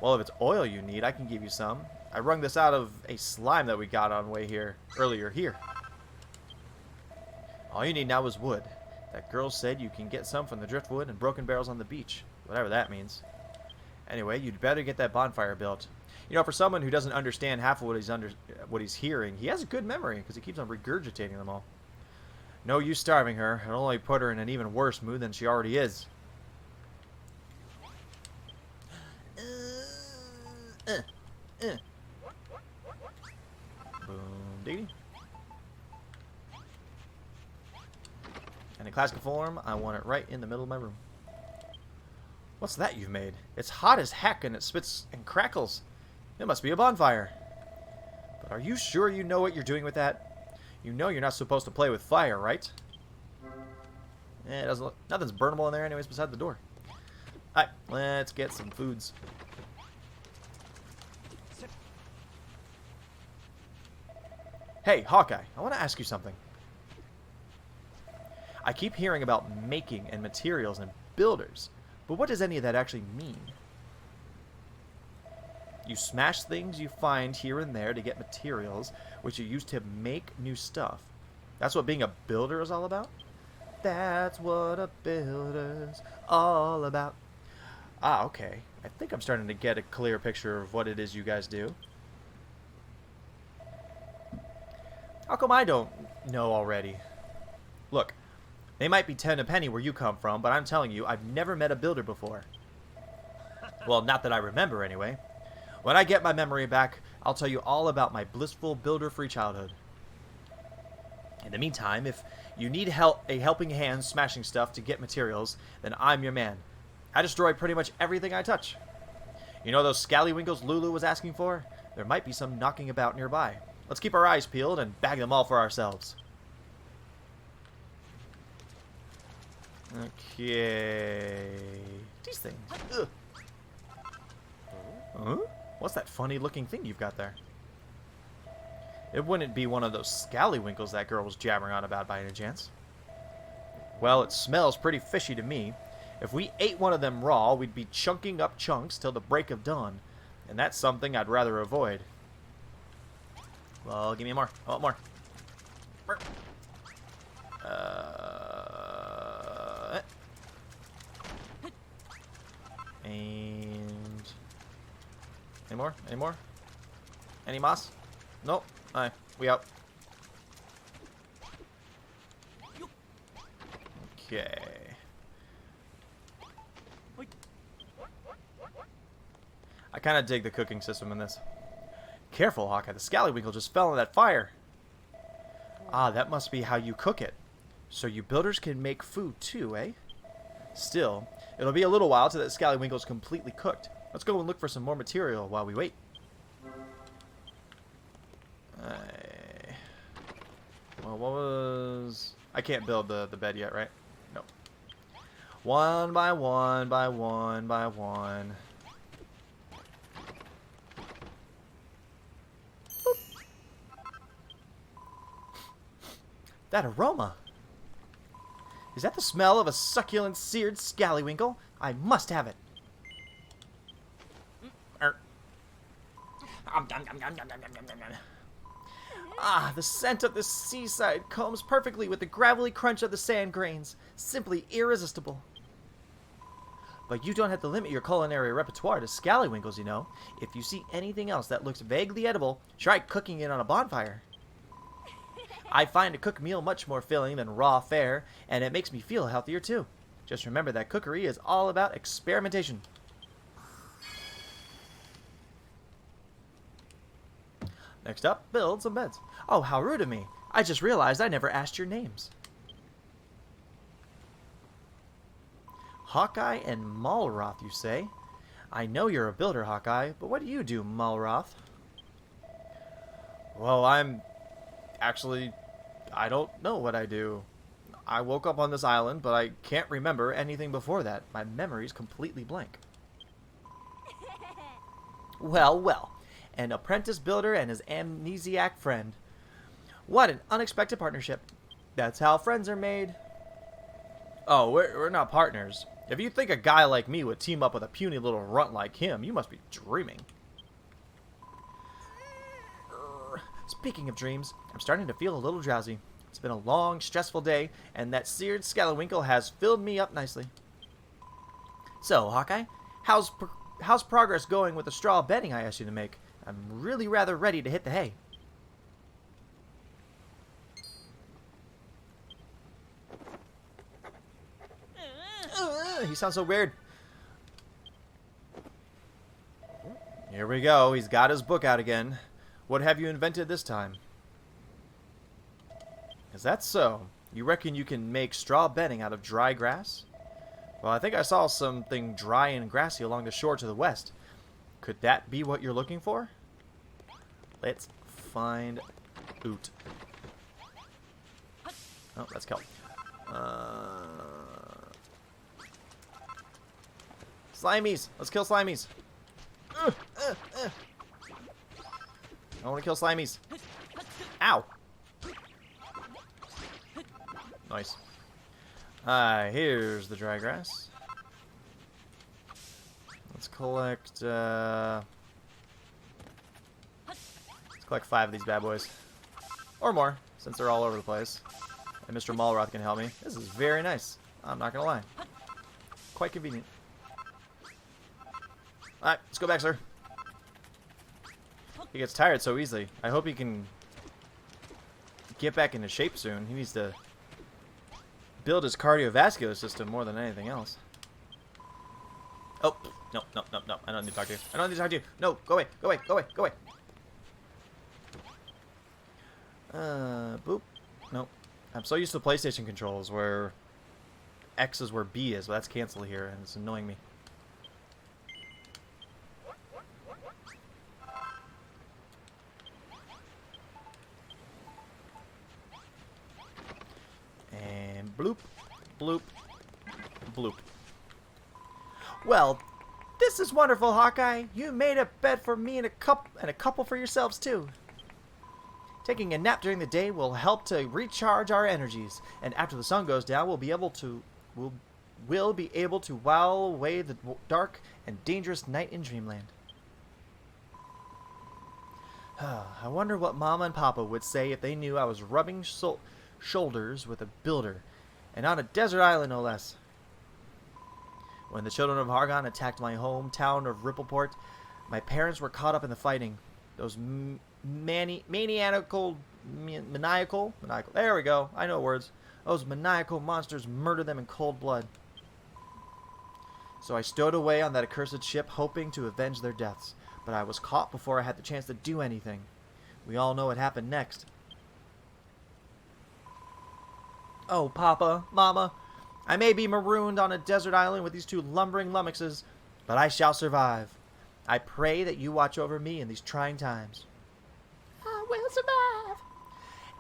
Well, if it's oil you need, I can give you some. I wrung this out of a slime that we got on way here earlier here. All you need now is wood. That girl said you can get some from the driftwood and broken barrels on the beach. Whatever that means. Anyway, you'd better get that bonfire built. You know, for someone who doesn't understand half of what he's hearing, he has a good memory because he keeps on regurgitating them all. No use starving her. It'll only put her in an even worse mood than she already is. Boom, diggity. And in classical form, I want it right in the middle of my room. What's that you've made? It's hot as heck and it spits and crackles. It must be a bonfire. But are you sure you know what you're doing with that? You know you're not supposed to play with fire, right? It doesn't look, nothing's burnable in there anyways beside the door. Alright, let's get some foods. Hey, Hawkeye, I want to ask you something. I keep hearing about making and materials and builders, but what does any of that actually mean? You smash things you find here and there to get materials, which you use to make new stuff. That's what being a builder is all about? That's what a builder's all about. Ah, okay. I think I'm starting to get a clear picture of what it is you guys do. How come I don't know already? Look, they might be 10 a penny where you come from, but I'm telling you, I've never met a builder before. Well, not that I remember anyway. When I get my memory back, I'll tell you all about my blissful builder-free childhood. In the meantime, if you need help, a helping hand smashing stuff to get materials, then I'm your man. I destroy pretty much everything I touch. You know those scallywinkles Lulu was asking for? There might be some knocking about nearby. Let's keep our eyes peeled and bag them all for ourselves. Okay. These things. Ugh. Huh? What's that funny looking thing you've got there? It wouldn't be one of those scallywinkles that girl was jabbering on about by any chance. Well, it smells pretty fishy to me. If we ate one of them raw, we'd be chunking up chunks till the break of dawn. And that's something I'd rather avoid. Well, give me more. I want more. And... Any more? Any more? Any moss? Nope. Alright, we out. Okay. I kind of dig the cooking system in this. Careful, Hawkeye. The scallywinkle just fell in that fire. Ah, that must be how you cook it. So you builders can make food too, eh? Still, it'll be a little while till that scallywinkle's completely cooked. Let's go and look for some more material while we wait. Well, what was... I can't build the bed yet, right? No. One by one by one by one. Boop. That aroma. Is that the smell of a succulent seared scallywinkle? I must have it. Ah, the scent of this seaside combs perfectly with the gravelly crunch of the sand grains. Simply irresistible. But you don't have to limit your culinary repertoire to scallywinkles, you know. If you see anything else that looks vaguely edible, try cooking it on a bonfire. I find a cooked meal much more filling than raw fare, and it makes me feel healthier too. Just remember that cookery is all about experimentation. Next up, build some beds. Oh, how rude of me. I just realized I never asked your names. Hawkeye and Malroth, you say? I know you're a builder, Hawkeye, but what do you do, Malroth? Well, I don't know what I do. I woke up on this island, but I can't remember anything before that. My memory's completely blank. Well, well. An apprentice builder and his amnesiac friend. What an unexpected partnership. That's how friends are made. Oh, we're not partners. If you think a guy like me would team up with a puny little runt like him, you must be dreaming. Speaking of dreams, I'm starting to feel a little drowsy. It's been a long, stressful day, and that seared scallywinkle has filled me up nicely. So, Hawkeye, how's progress going with the straw bedding I asked you to make? I'm really rather ready to hit the hay. He sounds so weird. Here we go. He's got his book out again. What have you invented this time? Is that so? You reckon you can make straw bedding out of dry grass? Well, I think I saw something dry and grassy along the shore to the west. Could that be what you're looking for? Let's find out. Oh, that's kelp. Slimies! Let's kill slimies! I want to kill slimies. Ow! Nice. Here's the dry grass. Let's collect, let's collect 5 of these bad boys. Or more, since they're all over the place. And Mr. Malroth can help me. This is very nice. I'm not gonna lie. Quite convenient. Alright, let's go back, sir. He gets tired so easily. I hope he can get back into shape soon. He needs to build his cardiovascular system more than anything else. Oh, no, no, no, no. I don't need to talk to you. I don't need to talk to you. No, go away, go away, go away, go away. Boop. Nope. I'm so used to the PlayStation controls where X is where B is, but that's cancel here, and it's annoying me. And bloop, bloop, bloop. Well, this is wonderful, Hawkeye. You made a bed for me and a couple for yourselves too. Taking a nap during the day will help to recharge our energies, and after the sun goes down, we'll be able to while away the dark and dangerous night in Dreamland. I wonder what Mama and Papa would say if they knew I was rubbing shoulders with a builder, and on a desert island no less. When the children of Hargon attacked my hometown of Rippleport, my parents were caught up in the fighting. Those maniacal, there we go, I know words. Those maniacal monsters murdered them in cold blood. So I stowed away on that accursed ship, hoping to avenge their deaths. But I was caught before I had the chance to do anything. We all know what happened next. Oh, Papa, Mama, I may be marooned on a desert island with these two lumbering lummoxes, but I shall survive. I pray that you watch over me in these trying times. I will survive.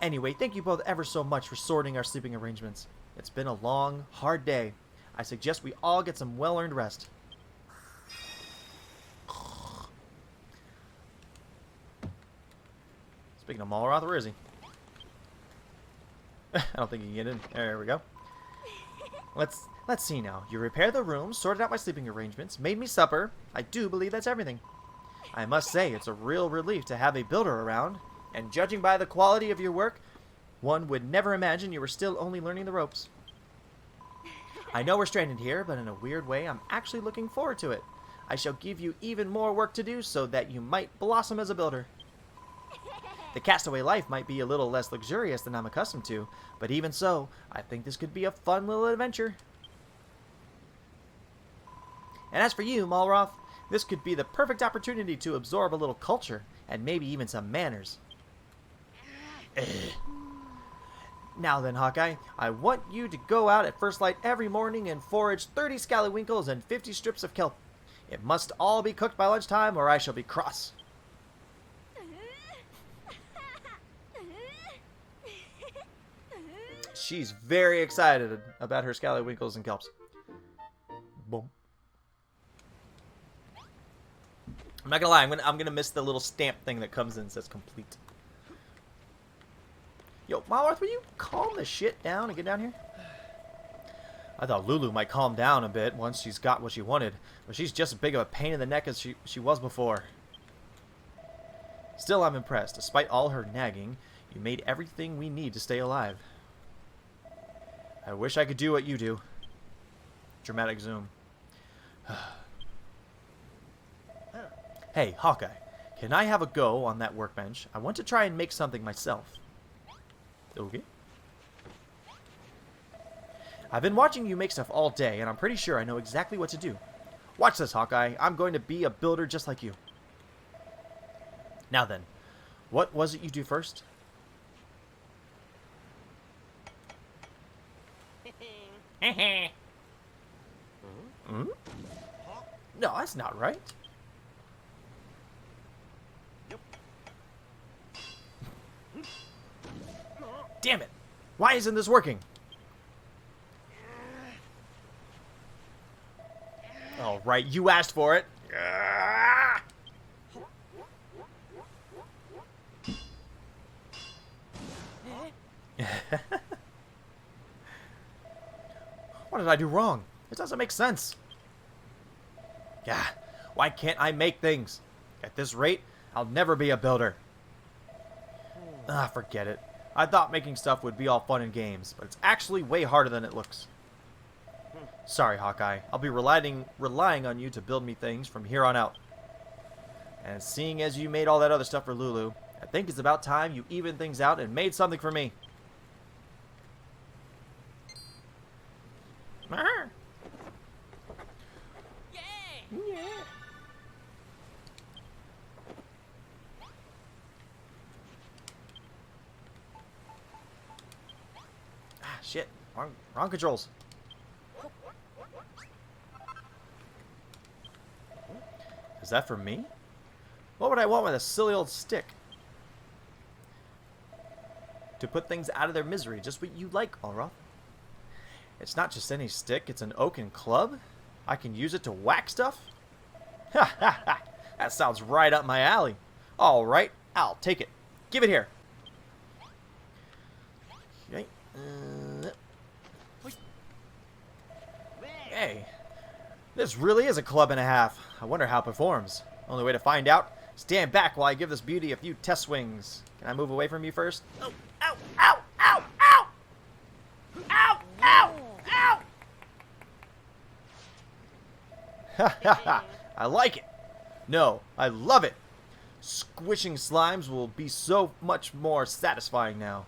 Anyway, thank you both ever so much for sorting our sleeping arrangements. It's been a long, hard day. I suggest we all get some well-earned rest. Speaking of Malroth, where is he? I don't think he can get in. There we go. Let's see now. You repaired the room, sorted out my sleeping arrangements, made me supper. I do believe that's everything. I must say, it's a real relief to have a builder around. And judging by the quality of your work, one would never imagine you were still only learning the ropes. I know we're stranded here, but in a weird way, I'm actually looking forward to it. I shall give you even more work to do so that you might blossom as a builder. The castaway life might be a little less luxurious than I'm accustomed to, but even so, I think this could be a fun little adventure. And as for you, Malroth, this could be the perfect opportunity to absorb a little culture, and maybe even some manners. Now then, Hawkeye, I want you to go out at first light every morning and forage 30 scallywinkles and 50 strips of kelp. It must all be cooked by lunchtime, or I shall be cross. She's very excited about her scallywinkles and kelps. Boom. I'm not gonna lie, I'm gonna miss the little stamp thing that comes in and says complete. Yo, Malroth, will you calm the shit down and get down here? I thought Lulu might calm down a bit once she's got what she wanted, but she's just as big of a pain in the neck as she was before. Still, I'm impressed. Despite all her nagging, you made everything we need to stay alive. I wish I could do what you do. Dramatic zoom. Hey, Hawkeye, can I have a go on that workbench? I want to try and make something myself. Okay. I've been watching you make stuff all day, and I'm pretty sure I know exactly what to do. Watch this, Hawkeye. I'm going to be a builder just like you. Now then, what was it you do first? Hmm? No, that's not right. Damn it! Why isn't this working? All right, you asked for it. What did I do wrong? It doesn't make sense. Yeah, why can't I make things? At this rate, I'll never be a builder. Ah, forget it. I thought making stuff would be all fun and games, but it's actually way harder than it looks. Sorry, Hawkeye. I'll be relying on you to build me things from here on out. And seeing as you made all that other stuff for Lulu, I think it's about time you evened things out and made something for me. Yeah. Ah, shit. Wrong controls. Is that for me? What would I want with a silly old stick? To put things out of their misery, just what you like, Alroth. It's not just any stick, it's an oaken club. I can use it to whack stuff? Ha ha ha! That sounds right up my alley. Alright, I'll take it. Give it here. Okay. Hey, this really is a club and a half. I wonder how it performs. Only way to find out, stand back while I give this beauty a few test swings. Can I move away from you first? Oh, ow, ow, ow, ow! Ow, ow, ow! Ha ha ha! I like it. No, I love it. Squishing slimes will be so much more satisfying now.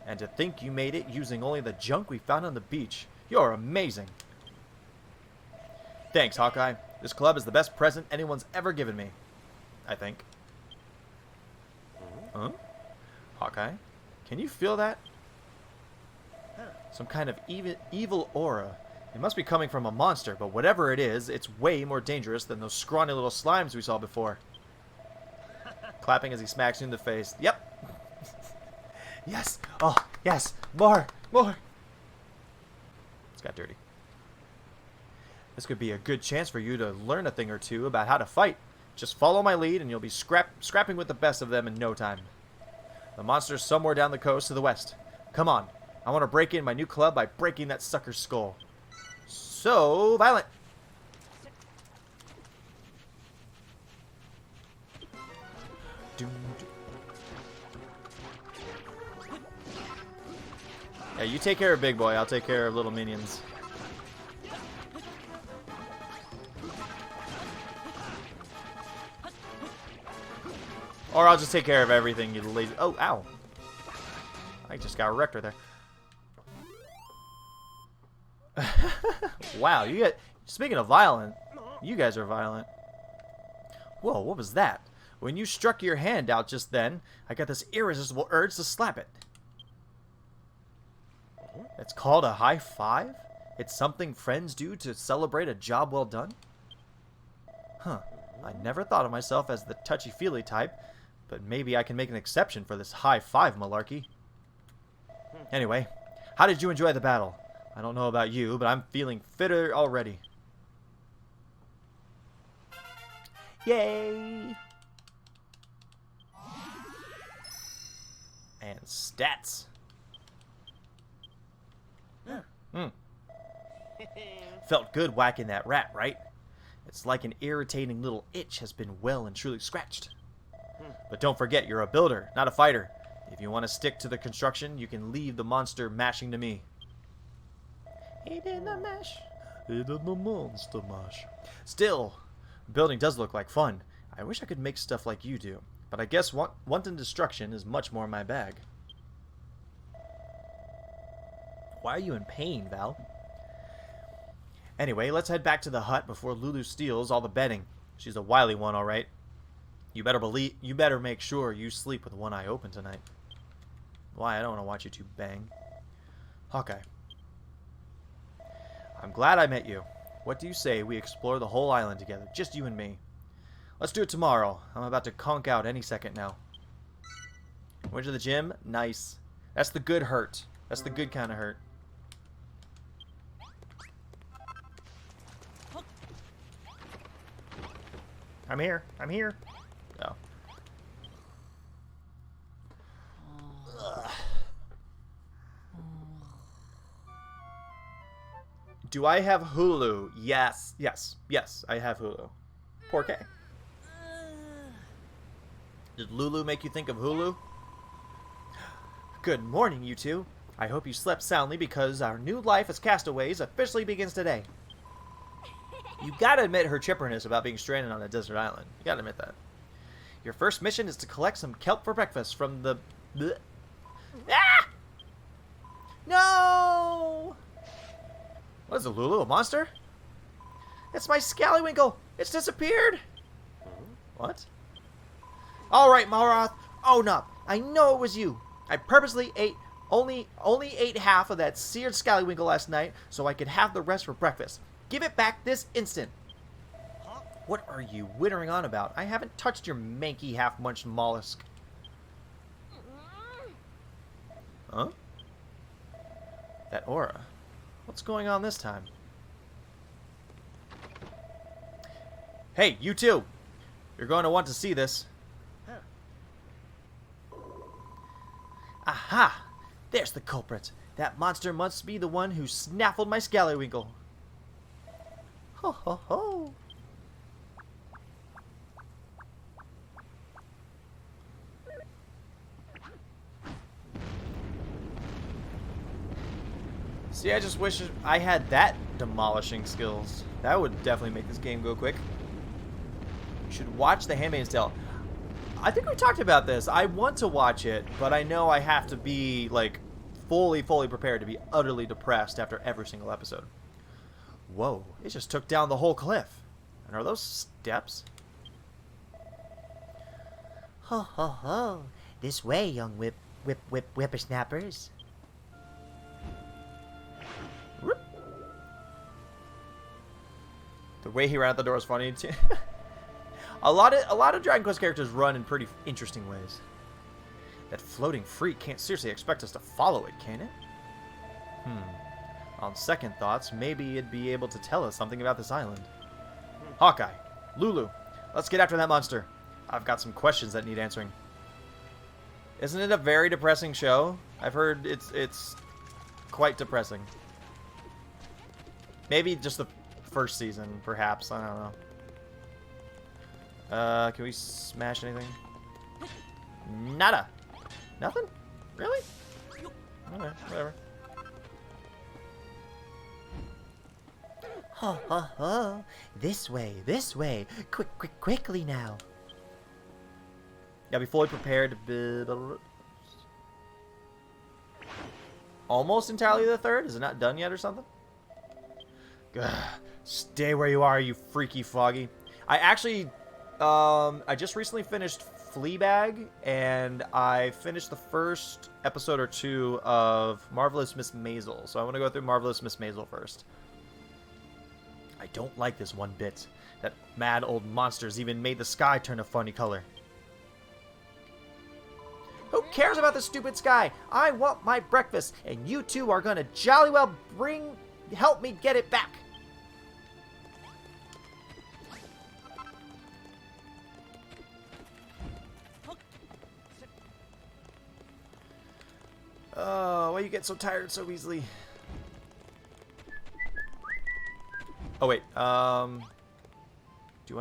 And to think you made it using only the junk we found on the beach. You're amazing. Thanks, Hawkeye. This club is the best present anyone's ever given me. I think. Huh? Hawkeye? Can you feel that? Some kind of evil aura. It must be coming from a monster, but whatever it is, it's way more dangerous than those scrawny little slimes we saw before. Clapping as he smacks you in the face. Yep. Yes. Oh, yes. More. More. It's got dirty. This could be a good chance for you to learn a thing or two about how to fight. Just follow my lead and you'll be scrapping with the best of them in no time. The monster's somewhere down the coast to the west. Come on. I want to break in my new club by breaking that sucker's skull. So violent. Yeah, you take care of Big Boy. I'll take care of little minions. Or I'll just take care of everything, you lazy... Oh, ow. I just got wrecked right there. Wow, you get... Speaking of violent, you guys are violent. Whoa, what was that? When you struck your hand out just then, I got this irresistible urge to slap it. It's called a high five? It's something friends do to celebrate a job well done? Huh. I never thought of myself as the touchy-feely type, but maybe I can make an exception for this high five malarkey. Anyway, how did you enjoy the battle? I don't know about you, but I'm feeling fitter already. Yay! And stats. Felt good whacking that rat, right? It's like an irritating little itch has been well and truly scratched. But don't forget, you're a builder, not a fighter. If you want to stick to the construction, you can leave the monster mashing to me. He did the mash. He did the monster mash. Still, building does look like fun. I wish I could make stuff like you do, but I guess wanton destruction is much more my bag. Why are you in pain, Val? Anyway, let's head back to the hut before Lulu steals all the bedding. She's a wily one, all right. You better make sure you sleep with one eye open tonight. Why? I don't want to watch you two bang. Hawkeye. I'm glad I met you. What do you say we explore the whole island together, just you and me? Let's do it tomorrow. I'm about to conk out any second now. Went to the gym? Nice. That's the good hurt. That's the good kind of hurt. I'm here. I'm here. Oh. Do I have Hulu? Yes. Yes. Yes, I have Hulu. 4K. Did Lulu make you think of Hulu? Good morning, you two. I hope you slept soundly because our new life as castaways officially begins today. You gotta admit her chipperness about being stranded on a desert island. You gotta admit that. Your first mission is to collect some kelp for breakfast from the... Blech. Ah! No! What is it, Lulu? A monster? It's my scallywinkle! It's disappeared! What? Alright, Malroth. Own up. I know it was you. I purposely ate... Only ate half of that seared scallywinkle last night so I could have the rest for breakfast. Give it back this instant. What are you wittering on about? I haven't touched your manky, half-munched mollusk. Huh? That aura. What's going on this time? Hey, you too! You're going to want to see this. Aha! There's the culprit. That monster must be the one who snaffled my scallywinkle. Ho ho ho! See, I just wish I had that demolishing skills. That would definitely make this game go quick. You should watch The Handmaid's Tale. I think we talked about this. I want to watch it, but I know I have to be, like, fully prepared to be utterly depressed after every single episode. Whoa, it just took down the whole cliff. And are those steps? Ho ho ho! This way, young whippersnappers. Whoop. The way he ran out the door is funny too. A lot of Dragon Quest characters run in pretty interesting ways. That floating freak can't seriously expect us to follow it, can it? On second thoughts, maybe it'd be able to tell us something about this island. Hawkeye, Lulu, let's get after that monster. I've got some questions that need answering. Isn't it a very depressing show? I've heard it's quite depressing. Maybe just the first season, perhaps. I don't know. Can we smash anything? Nada. Nothing? Really? Okay, whatever. Ho ho ho! This way, this way! Quickly now! Yeah, be fully prepared to almost entirely the third? Is it not done yet or something? Ugh, stay where you are, you freaky Foggy. I actually, I just recently finished Fleabag, and I finished the first episode or two of Marvelous Miss Maisel. So I want to go through Marvelous Miss Maisel first. I don't like this one bit. That mad old monster's even made the sky turn a funny color. Who cares about the stupid sky? I want my breakfast, and you two are gonna jolly well help me get it back. Oh, why you get so tired so easily? Oh wait, do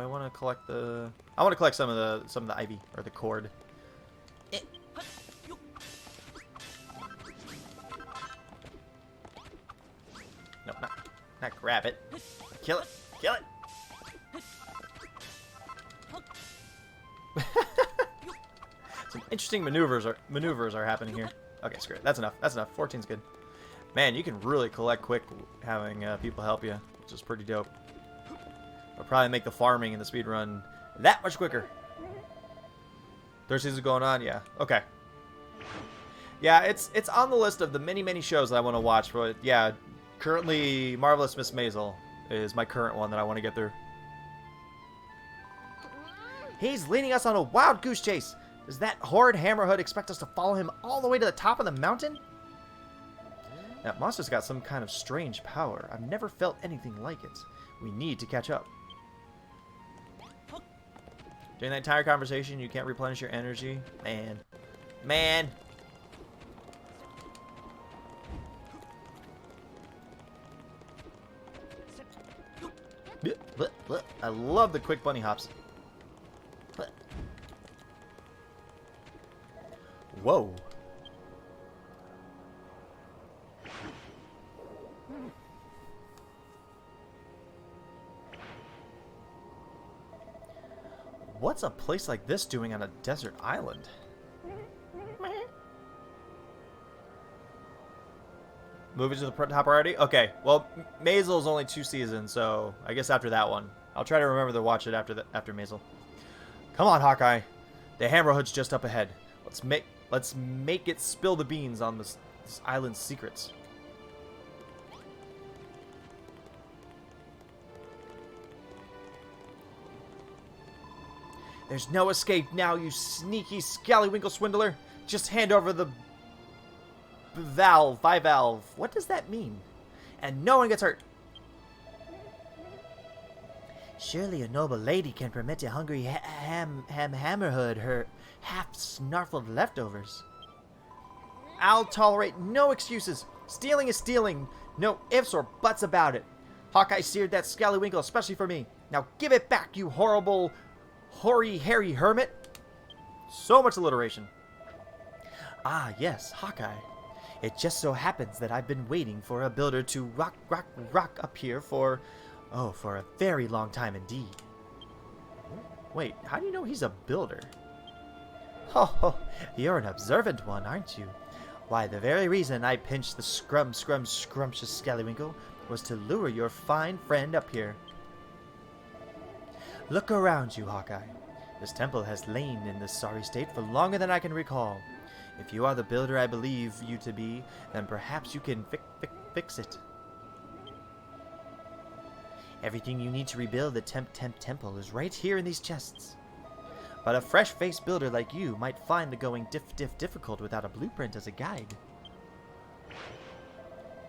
I want to collect the? I want to collect some of the ivy or the cord. No, not grab it. Kill it. Kill it. Some interesting maneuvers are happening here. Okay, screw it. That's enough. That's enough. 14's good. Man, you can really collect quick having people help you, which is pretty dope. It'll probably make the farming and the speed run that much quicker. Third season's going on? Yeah. Okay. Yeah, it's on the list of the many shows that I want to watch, but yeah, currently Marvelous Miss Maisel is my current one that I want to get through. He's leading us on a wild goose chase. Does that horrid hammerhood expect us to follow him all the way to the top of the mountain? That monster's got some kind of strange power. I've never felt anything like it. We need to catch up. During that entire conversation, you can't replenish your energy? Man. I love the quick bunny hops. Whoa. What's a place like this doing on a desert island? Moving to the top already? Okay, well, Maisel's only 2 seasons, so I guess after that one. I'll try to remember to watch it after Maisel. Come on, Hawkeye. The hammerhood's just up ahead. Let's make it spill the beans on this island's secrets. There's no escape now, you sneaky scallywinkle swindler. Just hand over the bivalve. What does that mean? And no one gets hurt. Surely a noble lady can permit a hungry hammerhood her half-snarfled leftovers. I'll tolerate no excuses. Stealing is stealing. No ifs or buts about it. Hawkeye seared that scallywinkle especially for me. Now give it back, you horrible, hoary, hairy hermit. So much alliteration. Ah, yes, Hawkeye. It just so happens that I've been waiting for a builder to rock up here for a very long time indeed. Wait, how do you know he's a builder? Ho, you're an observant one, aren't you? Why, the very reason I pinched the scrumptious scallywinkle was to lure your fine friend up here. Look around you, Hawkeye. This temple has lain in this sorry state for longer than I can recall. If you are the builder I believe you to be, then perhaps you can fix it. Everything you need to rebuild the temple is right here in these chests. But a fresh-faced builder like you might find the going difficult without a blueprint as a guide.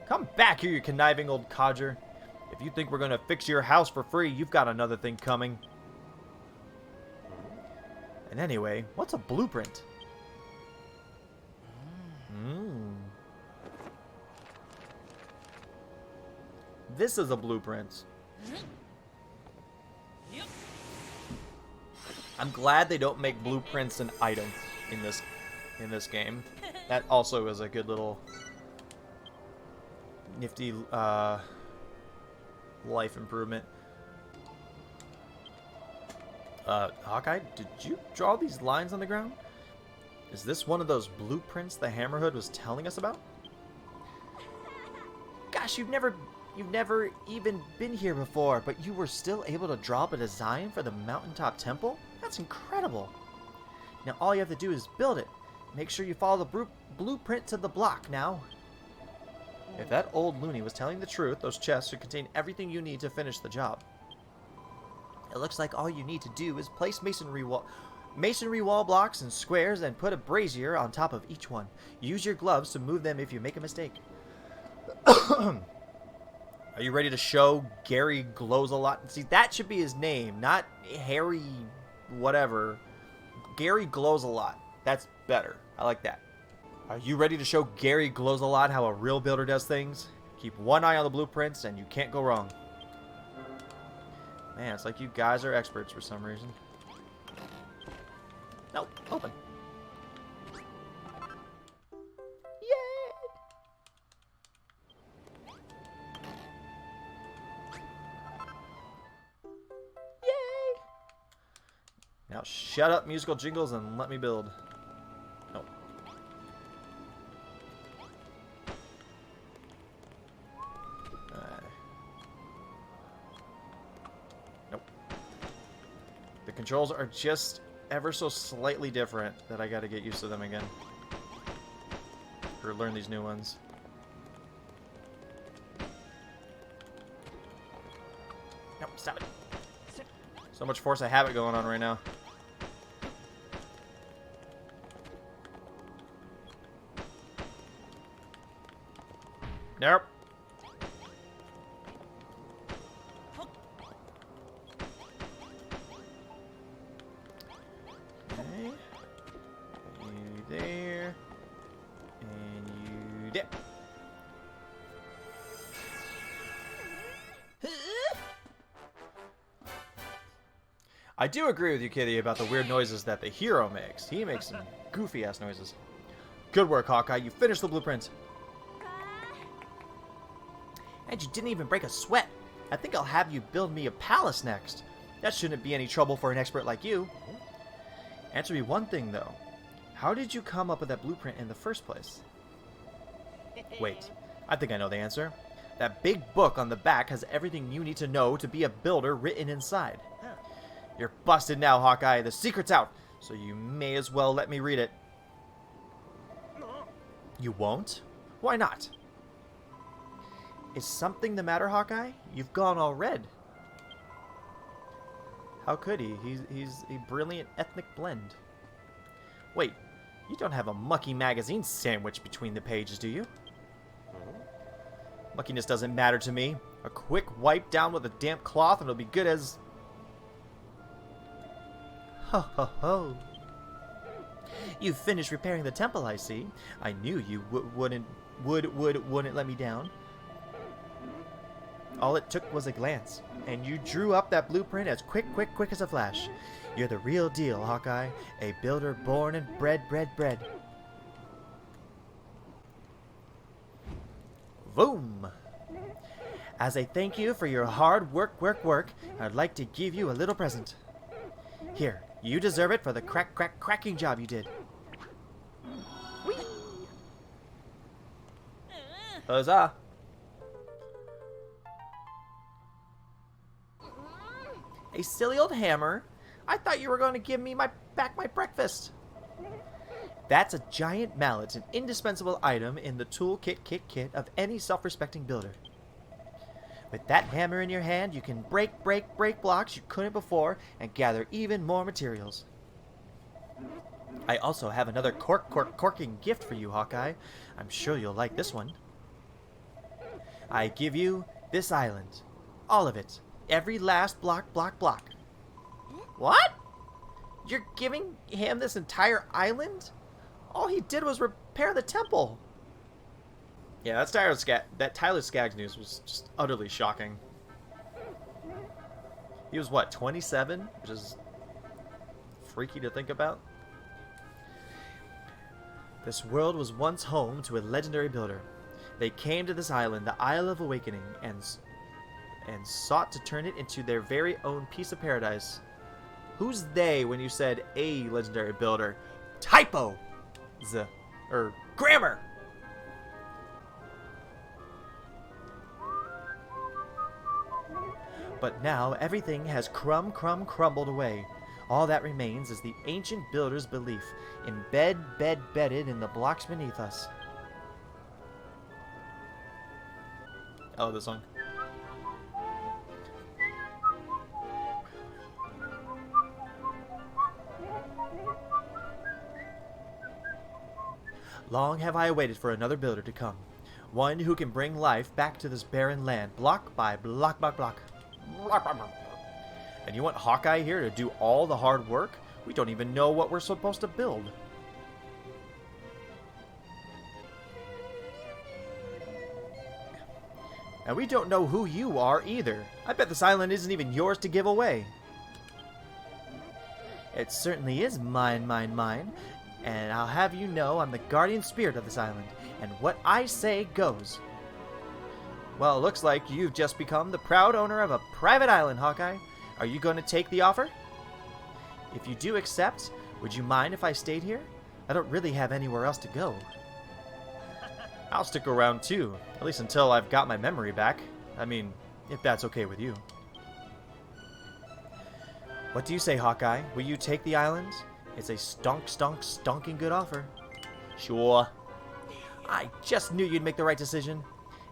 Come back here, you conniving old codger. If you think we're going to fix your house for free, you've got another thing coming. And anyway, what's a blueprint? This is a blueprint. I'm glad they don't make blueprints an item in this game. That also is a good little nifty life improvement. Hawkeye, did you draw these lines on the ground? Is this one of those blueprints the Hammerhood was telling us about? Gosh, you've never even been here before, but you were still able to draw up a design for the mountaintop temple? That's incredible. Now all you have to do is build it. Make sure you follow the blueprint to the block now. If that old loony was telling the truth, those chests should contain everything you need to finish the job. It looks like all you need to do is place masonry wall blocks and squares and put a brazier on top of each one. Use your gloves to move them if you make a mistake. Are you ready to show Gary Glows a Lot? See, that should be his name, not Harry whatever. Gary Glows a Lot. That's better. I like that. Are you ready to show Gary Glows a Lot how a real builder does things? Keep one eye on the blueprints and you can't go wrong. Man, it's like you guys are experts for some reason. Nope, open. Now shut up, musical jingles, and let me build. Nope. Nope. The controls are just ever so slightly different that I gotta get used to them again. Or learn these new ones. Nope, stop it. So much force I have it going on right now. Nope. Okay. You there. And you there. I do agree with you, Kitty, about the weird noises that the hero makes. He makes some goofy-ass noises. Good work, Hawkeye. You finished the blueprint. And you didn't even break a sweat. I think I'll have you build me a palace next. That shouldn't be any trouble for an expert like you. Answer me one thing, though. How did you come up with that blueprint in the first place? Wait, I think I know the answer. That big book on the back has everything you need to know to be a builder written inside. You're busted now, Hawkeye. The secret's out, so you may as well let me read it. You won't? Why not? Is something the matter, Hawkeye? You've gone all red. How could he? He's a brilliant ethnic blend. Wait, you don't have a mucky magazine sandwich between the pages, do you? Muckiness doesn't matter to me. A quick wipe down with a damp cloth and it'll be good as... Ho ho ho. You finished repairing the temple, I see. I knew you wouldn't let me down. All it took was a glance, and you drew up that blueprint as quick as a flash. You're the real deal, Hawkeye. A builder born and bred. Boom! As a thank you for your hard work, I'd like to give you a little present. Here, you deserve it for the cracking job you did. Whee! Huzzah! A silly old hammer? I thought you were going to give me back my breakfast. That's a giant mallet, an indispensable item in the toolkit of any self-respecting builder. With that hammer in your hand, you can break blocks you couldn't before and gather even more materials. I also have another corking gift for you, Hawkeye. I'm sure you'll like this one. I give you this island. All of it. Every last block. What? You're giving him this entire island? All he did was repair the temple. Yeah, that Tyler Skaggs news was just utterly shocking. He was what, 27? Which is freaky to think about. This world was once home to a legendary builder. They came to this island, the Isle of Awakening, and sought to turn it into their very own piece of paradise. Who's they when you said a legendary builder? Typo! Grammar! But now everything has crumbled away. All that remains is the ancient builder's belief, bedded in the blocks beneath us. I love this song. Long have I waited for another builder to come. One who can bring life back to this barren land, block by block. And you want Hawkeye here to do all the hard work? We don't even know what we're supposed to build. And we don't know who you are either. I bet this island isn't even yours to give away. It certainly is mine. And I'll have you know I'm the guardian spirit of this island, and what I say goes. Well, it looks like you've just become the proud owner of a private island, Hawkeye. Are you going to take the offer? If you do accept, would you mind if I stayed here? I don't really have anywhere else to go. I'll stick around too, at least until I've got my memory back. I mean, if that's okay with you. What do you say, Hawkeye? Will you take the island? It's a stonking good offer. Sure. I just knew you'd make the right decision.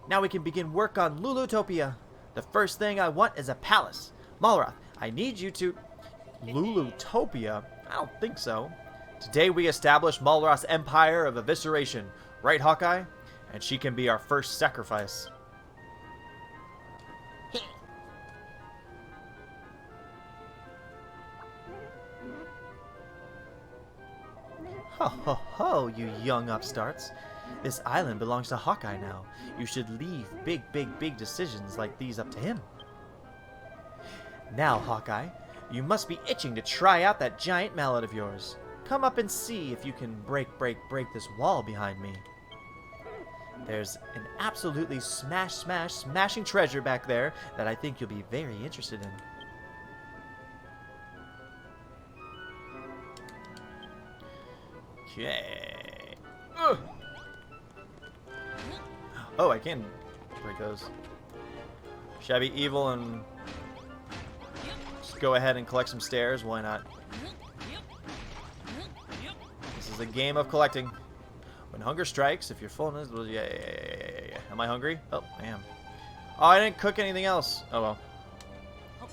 Now we can begin work on Lulutopia. The first thing I want is a palace. Malroth, I need you to... Lulutopia? I don't think so. Today we establish Malroth's empire of evisceration. Right, Hawkeye? And she can be our first sacrifice. Ho, you young upstarts. This island belongs to Hawkeye now. You should leave big decisions like these up to him. Now, Hawkeye, you must be itching to try out that giant mallet of yours. Come up and see if you can break this wall behind me. There's an absolutely smashing treasure back there that I think you'll be very interested in. Okay. Ugh. Oh, I can break those. Should I be evil and just go ahead and collect some stairs? Why not? This is a game of collecting. When hunger strikes, if you're full, yeah. Am I hungry? Oh, I am. Oh, I didn't cook anything else. Oh well.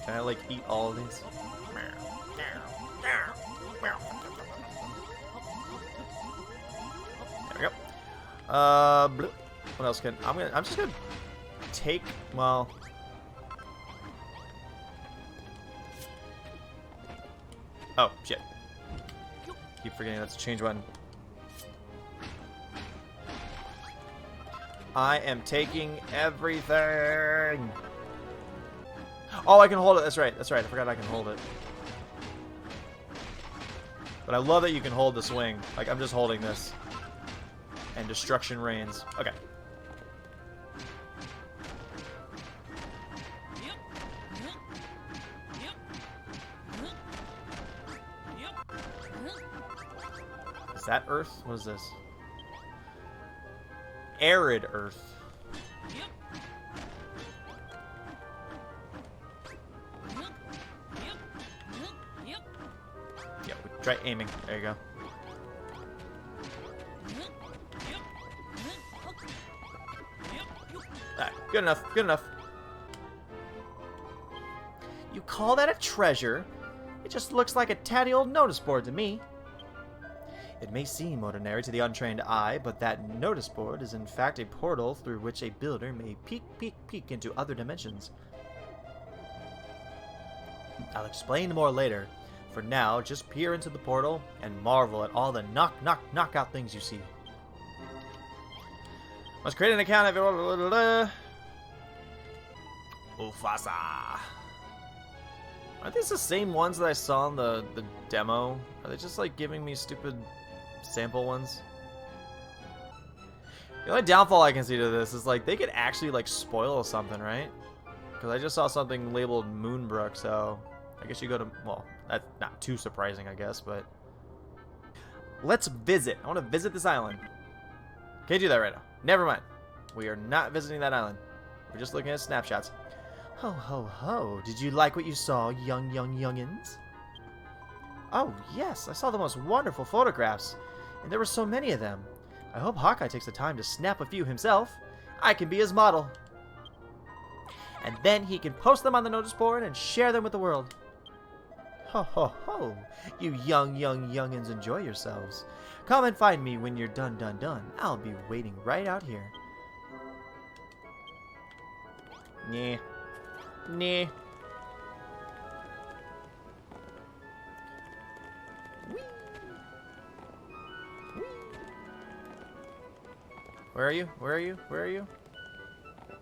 Can I like eat all of these? What else can I'm just gonna take, well, oh shit. Keep forgetting that's a change button. I am taking everything. Oh, I can hold it. That's right. That's right. I forgot I can hold it. But I love that you can hold the swing. Like, I'm just holding this. And destruction reigns. Okay. Is that Earth? What is this? Arid Earth. Yeah, try aiming. There you go. Alright, good enough. Good enough. You call that a treasure? It just looks like a tatty old notice board to me. It may seem ordinary to the untrained eye, but that notice board is in fact a portal through which a builder may peek into other dimensions. I'll explain more later. For now, just peer into the portal and marvel at all the knockout things you see. Must create an account if Ufasa. Aren't these the same ones that I saw in the demo? Are they just like giving me stupid sample ones? The only downfall I can see to this is like they could actually like spoil something, right? Because I just saw something labeled Moonbrook, so I guess you go to, well, that's not too surprising, I guess, but let's visit. I want to visit this island. Can't do that right now. Never mind. We are not visiting that island. We're just looking at snapshots. Ho ho ho, did you like what you saw, youngins? Oh yes, I saw the most wonderful photographs, and there were so many of them. I hope Hawkeye takes the time to snap a few himself. I can be his model. And then he can post them on the notice board and share them with the world. Ho ho ho, you youngins, enjoy yourselves. Come and find me when you're done. I'll be waiting right out here. Nah. Nah. Where are you? Where are you? Where are you?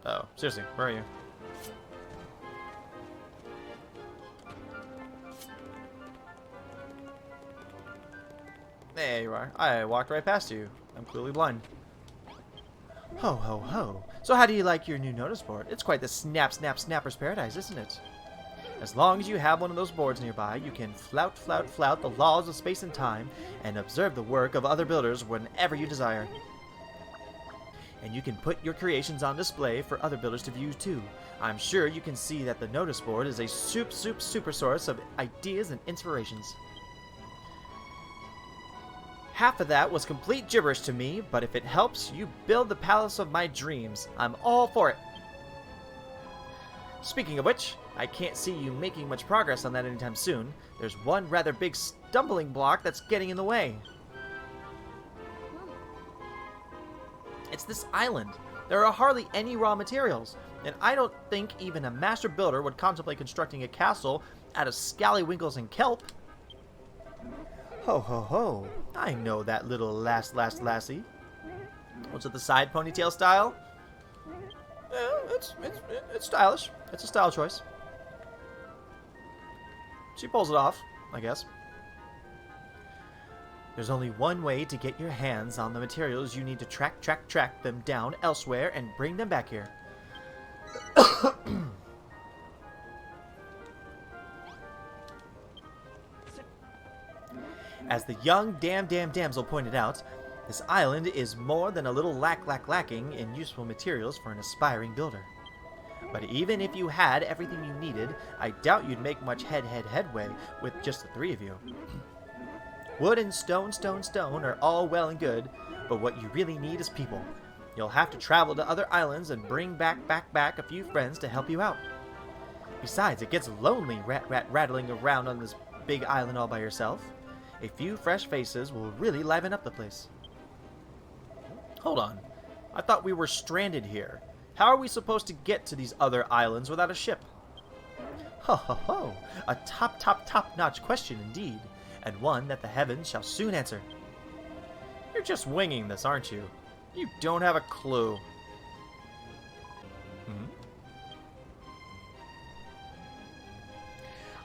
Oh, seriously, where are you? There you are. I walked right past you. I'm clearly blind. Ho ho ho. So how do you like your new notice board? It's quite the snapper's paradise, isn't it? As long as you have one of those boards nearby, you can flout the laws of space and time and observe the work of other builders whenever you desire. And you can put your creations on display for other builders to view too. I'm sure you can see that the notice board is a super source of ideas and inspirations. Half of that was complete gibberish to me, but if it helps you build the palace of my dreams, I'm all for it. Speaking of which, I can't see you making much progress on that anytime soon. There's one rather big stumbling block that's getting in the way. It's this island. There are hardly any raw materials, and I don't think even a master builder would contemplate constructing a castle out of scallywinkles and kelp. Ho ho ho, I know that little lassie. What's it, the side ponytail style? It's stylish. It's a style choice. She pulls it off, I guess. There's only one way to get your hands on the materials. You need to track them down elsewhere and bring them back here. As the young damsel pointed out, this island is more than a little lacking in useful materials for an aspiring builder. But even if you had everything you needed, I doubt you'd make much headway with just the three of you. Wood and stone are all well and good, but what you really need is people. You'll have to travel to other islands and bring back a few friends to help you out. Besides, it gets lonely rattling around on this big island all by yourself. A few fresh faces will really liven up the place. Hold on. I thought we were stranded here. How are we supposed to get to these other islands without a ship? Ho ho ho! A top-notch question indeed, and one that the heavens shall soon answer. You're just winging this, aren't you? You don't have a clue.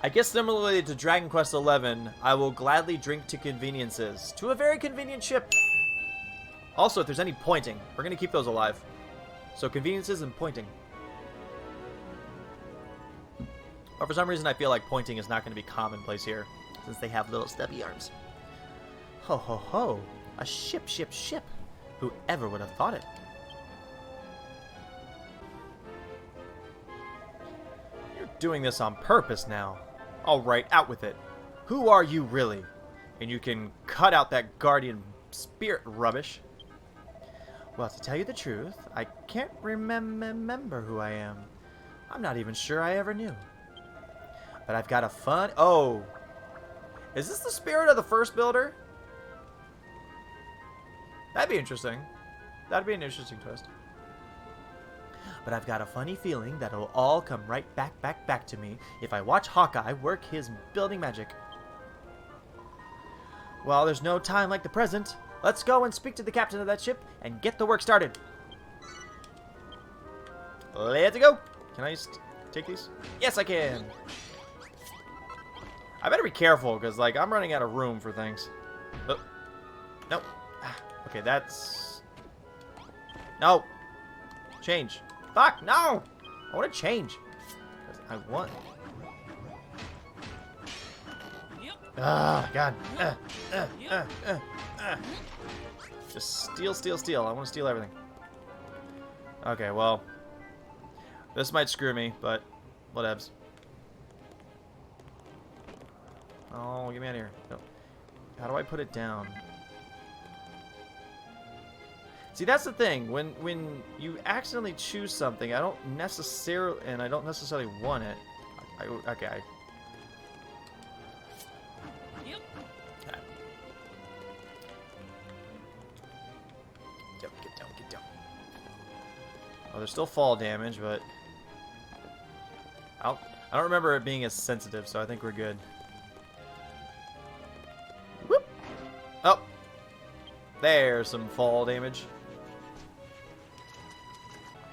I guess similarly to Dragon Quest XI, I will gladly drink to conveniences. To a very convenient ship. Also, if there's any pointing, we're going to keep those alive. So conveniences and pointing. But for some reason, I feel like pointing is not going to be commonplace here, since they have little stubby arms. Ho ho ho! A ship. Whoever would have thought it? You're doing this on purpose now. Alright, out with it. Who are you really? And you can cut out that guardian spirit rubbish. Well, to tell you the truth, I can't remember who I am. I'm not even sure I ever knew. But I've got a fun... Oh! Is this the spirit of the first builder? That'd be interesting. That'd be an interesting twist. But I've got a funny feeling that it'll all come right back to me if I watch Hawkeye work his building magic. Well, there's no time like the present. Let's go and speak to the captain of that ship and get the work started. Let's go. Can I just take these? Yes, I can. I better be careful because, like, I'm running out of room for things. Oh. Nope. Okay, that's... No. Change. Fuck, no! I want to change. I want... Ah, God. Just steal. I want to steal everything. Okay, well. This might screw me, but whatevs. Oh, get me out of here. No. How do I put it down? See, that's the thing. When you accidentally choose something, I don't necessarily want it. Okay. Get down. Oh, there's still fall damage, but I don't remember it being as sensitive, so I think we're good. Whoop! Oh, there's some fall damage.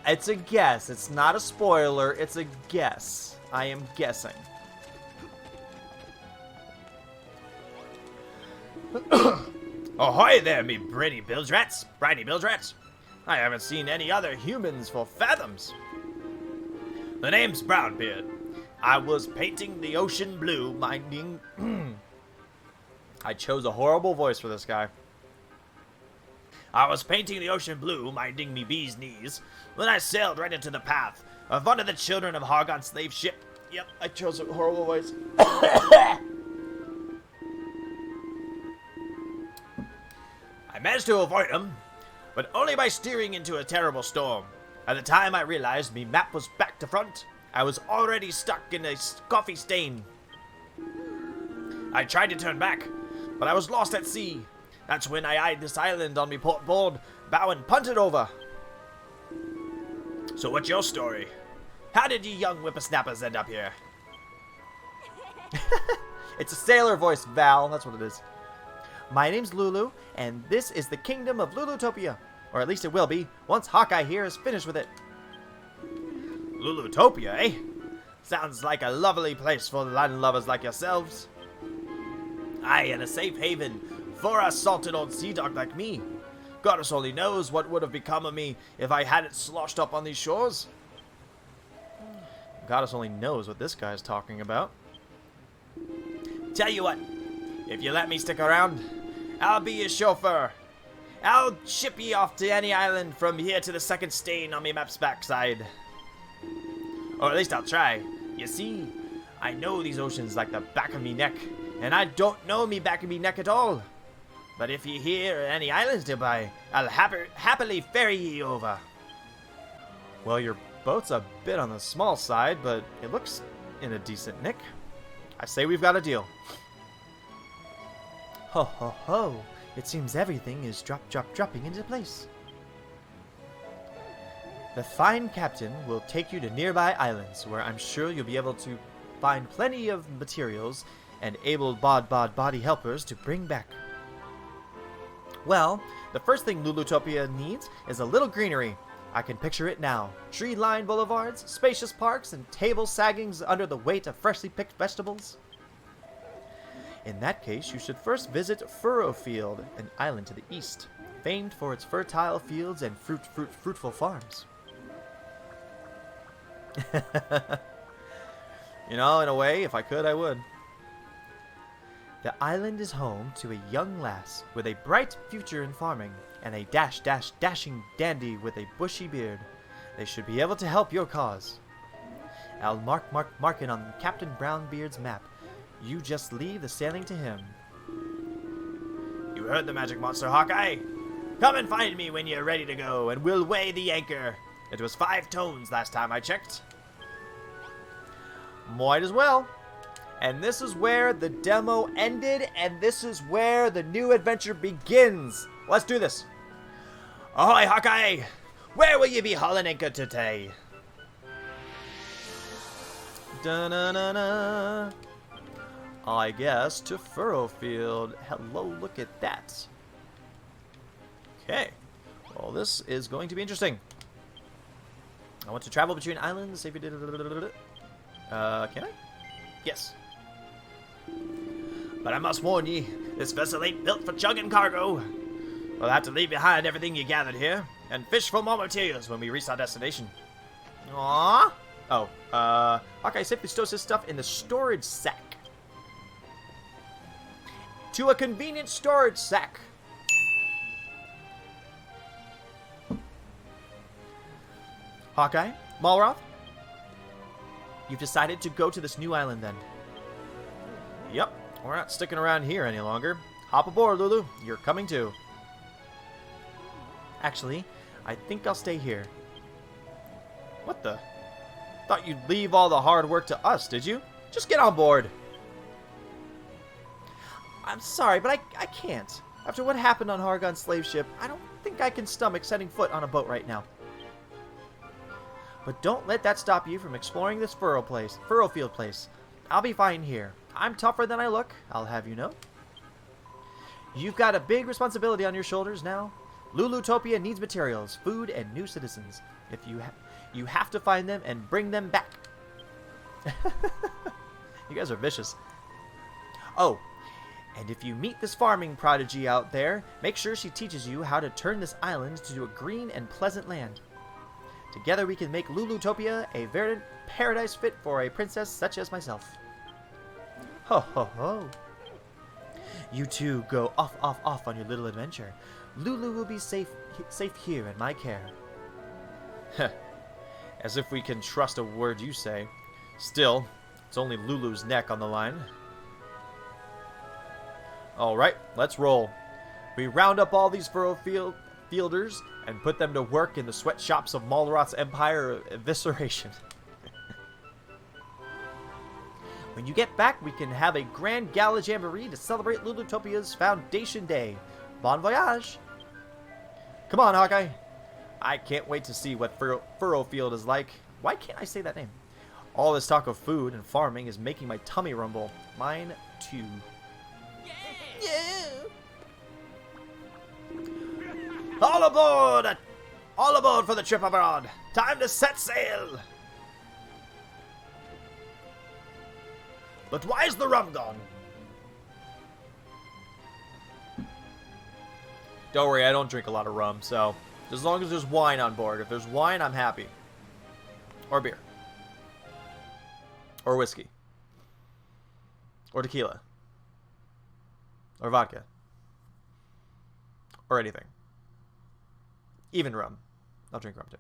It's a guess. It's not a spoiler. It's a guess. I am guessing. Ahoy there, me briny bilge rats. I haven't seen any other humans for fathoms. The name's Brownbeard. I was painting the ocean blue, minding... I chose a horrible voice for this guy. I was painting the ocean blue, minding me bee's knees, when I sailed right into the path of one of the children of Hargon's slave ship. Yep, I chose a horrible voice. I managed to avoid him, but only by steering into a terrible storm. At the time I realized me map was back to front, I was already stuck in a coffee stain. I tried to turn back, but I was lost at sea. That's when I eyed this island on me port board, bow and punted over. So what's your story? How did you young whippersnappers end up here? It's a sailor voice, Val. That's what it is. My name's Lulu, and this is the kingdom of Lulutopia. Or at least it will be, once Hawkeye here is finished with it. Lulutopia, eh? Sounds like a lovely place for land lovers like yourselves. Aye, and a safe haven for a salted old sea dog like me. Goddess only knows what would have become of me if I hadn't sloshed up on these shores. Goddess only knows what this guy's talking about. Tell you what, if you let me stick around, I'll be your chauffeur. I'll ship ye off to any island from here to the second stain on me map's backside. Or at least I'll try. You see, I know these oceans like the back of me neck, and I don't know me back of me neck at all. But if ye hear any islands nearby, I'll happily ferry ye over. Well, your boat's a bit on the small side, but it looks in a decent nick. I say we've got a deal. Ho ho ho! It seems everything is dropping into place. The fine captain will take you to nearby islands, where I'm sure you'll be able to find plenty of materials and able body helpers to bring back. Well, the first thing Lulutopia needs is a little greenery. I can picture it now. Tree-lined boulevards, spacious parks, and tables sagging under the weight of freshly picked vegetables. In that case, you should first visit Furrowfield, an island to the east, famed for its fertile fields and fruitful farms. You know, in a way, if I could, I would. The island is home to a young lass with a bright future in farming, and a dashing dandy with a bushy beard. They should be able to help your cause. I'll mark it on Captain Brownbeard's map. You just leave the sailing to him. You heard the magic monster, Hawkeye? Come and find me when you're ready to go, and we'll weigh the anchor. It was 5 tons last time I checked. Might as well. And this is where the demo ended, and this is where the new adventure begins. Let's do this. Ahoy, Hawkeye! Where will you be hauling anchor today? Da-na-na-na. I guess to Furrowfield. Hello, look at that. Okay. Well, this is going to be interesting. I want to travel between islands. Can I? Yes. But I must warn ye, this vessel ain't built for chugging cargo. We'll have to leave behind everything you gathered here, and fish for more materials when we reach our destination. Aww. Oh, Hawkeye simply stores his stuff in the storage sack. To a convenient storage sack. Hawkeye, Malroth, you've decided to go to this new island then. Yep, we're not sticking around here any longer. Hop aboard, Lulu. You're coming too. Actually, I think I'll stay here. What the? Thought you'd leave all the hard work to us, did you? Just get on board. I'm sorry, but I can't. After what happened on Hargon's slave ship, I don't think I can stomach setting foot on a boat right now. But don't let that stop you from exploring this Furrowfield place. I'll be fine here. I'm tougher than I look, I'll have you know. You've got a big responsibility on your shoulders now. Lulutopia needs materials, food, and new citizens. If you have to find them and bring them back. You guys are vicious. Oh, and if you meet this farming prodigy out there, make sure she teaches you how to turn this island into a green and pleasant land. Together we can make Lulutopia a verdant paradise fit for a princess such as myself. Ho ho ho. You two go off on your little adventure. Lulu will be safe here in my care. As if we can trust a word you say. Still, it's only Lulu's neck on the line. Alright, let's roll. We round up all these Furrowfielders and put them to work in the sweatshops of Malroth's empire evisceration. When you get back, we can have a grand gala jamboree to celebrate Lulutopia's Foundation Day. Bon voyage! Come on, Hawkeye. I can't wait to see what Furrowfield is like. Why can't I say that name? All this talk of food and farming is making my tummy rumble. Mine too. Yeah! All aboard! All aboard for the trip abroad! Time to set sail! But why's the rum gone? Don't worry, I don't drink a lot of rum, so as long as there's wine on board. If there's wine, I'm happy. Or beer. Or whiskey. Or tequila. Or vodka. Or anything. Even rum. I'll drink rum too.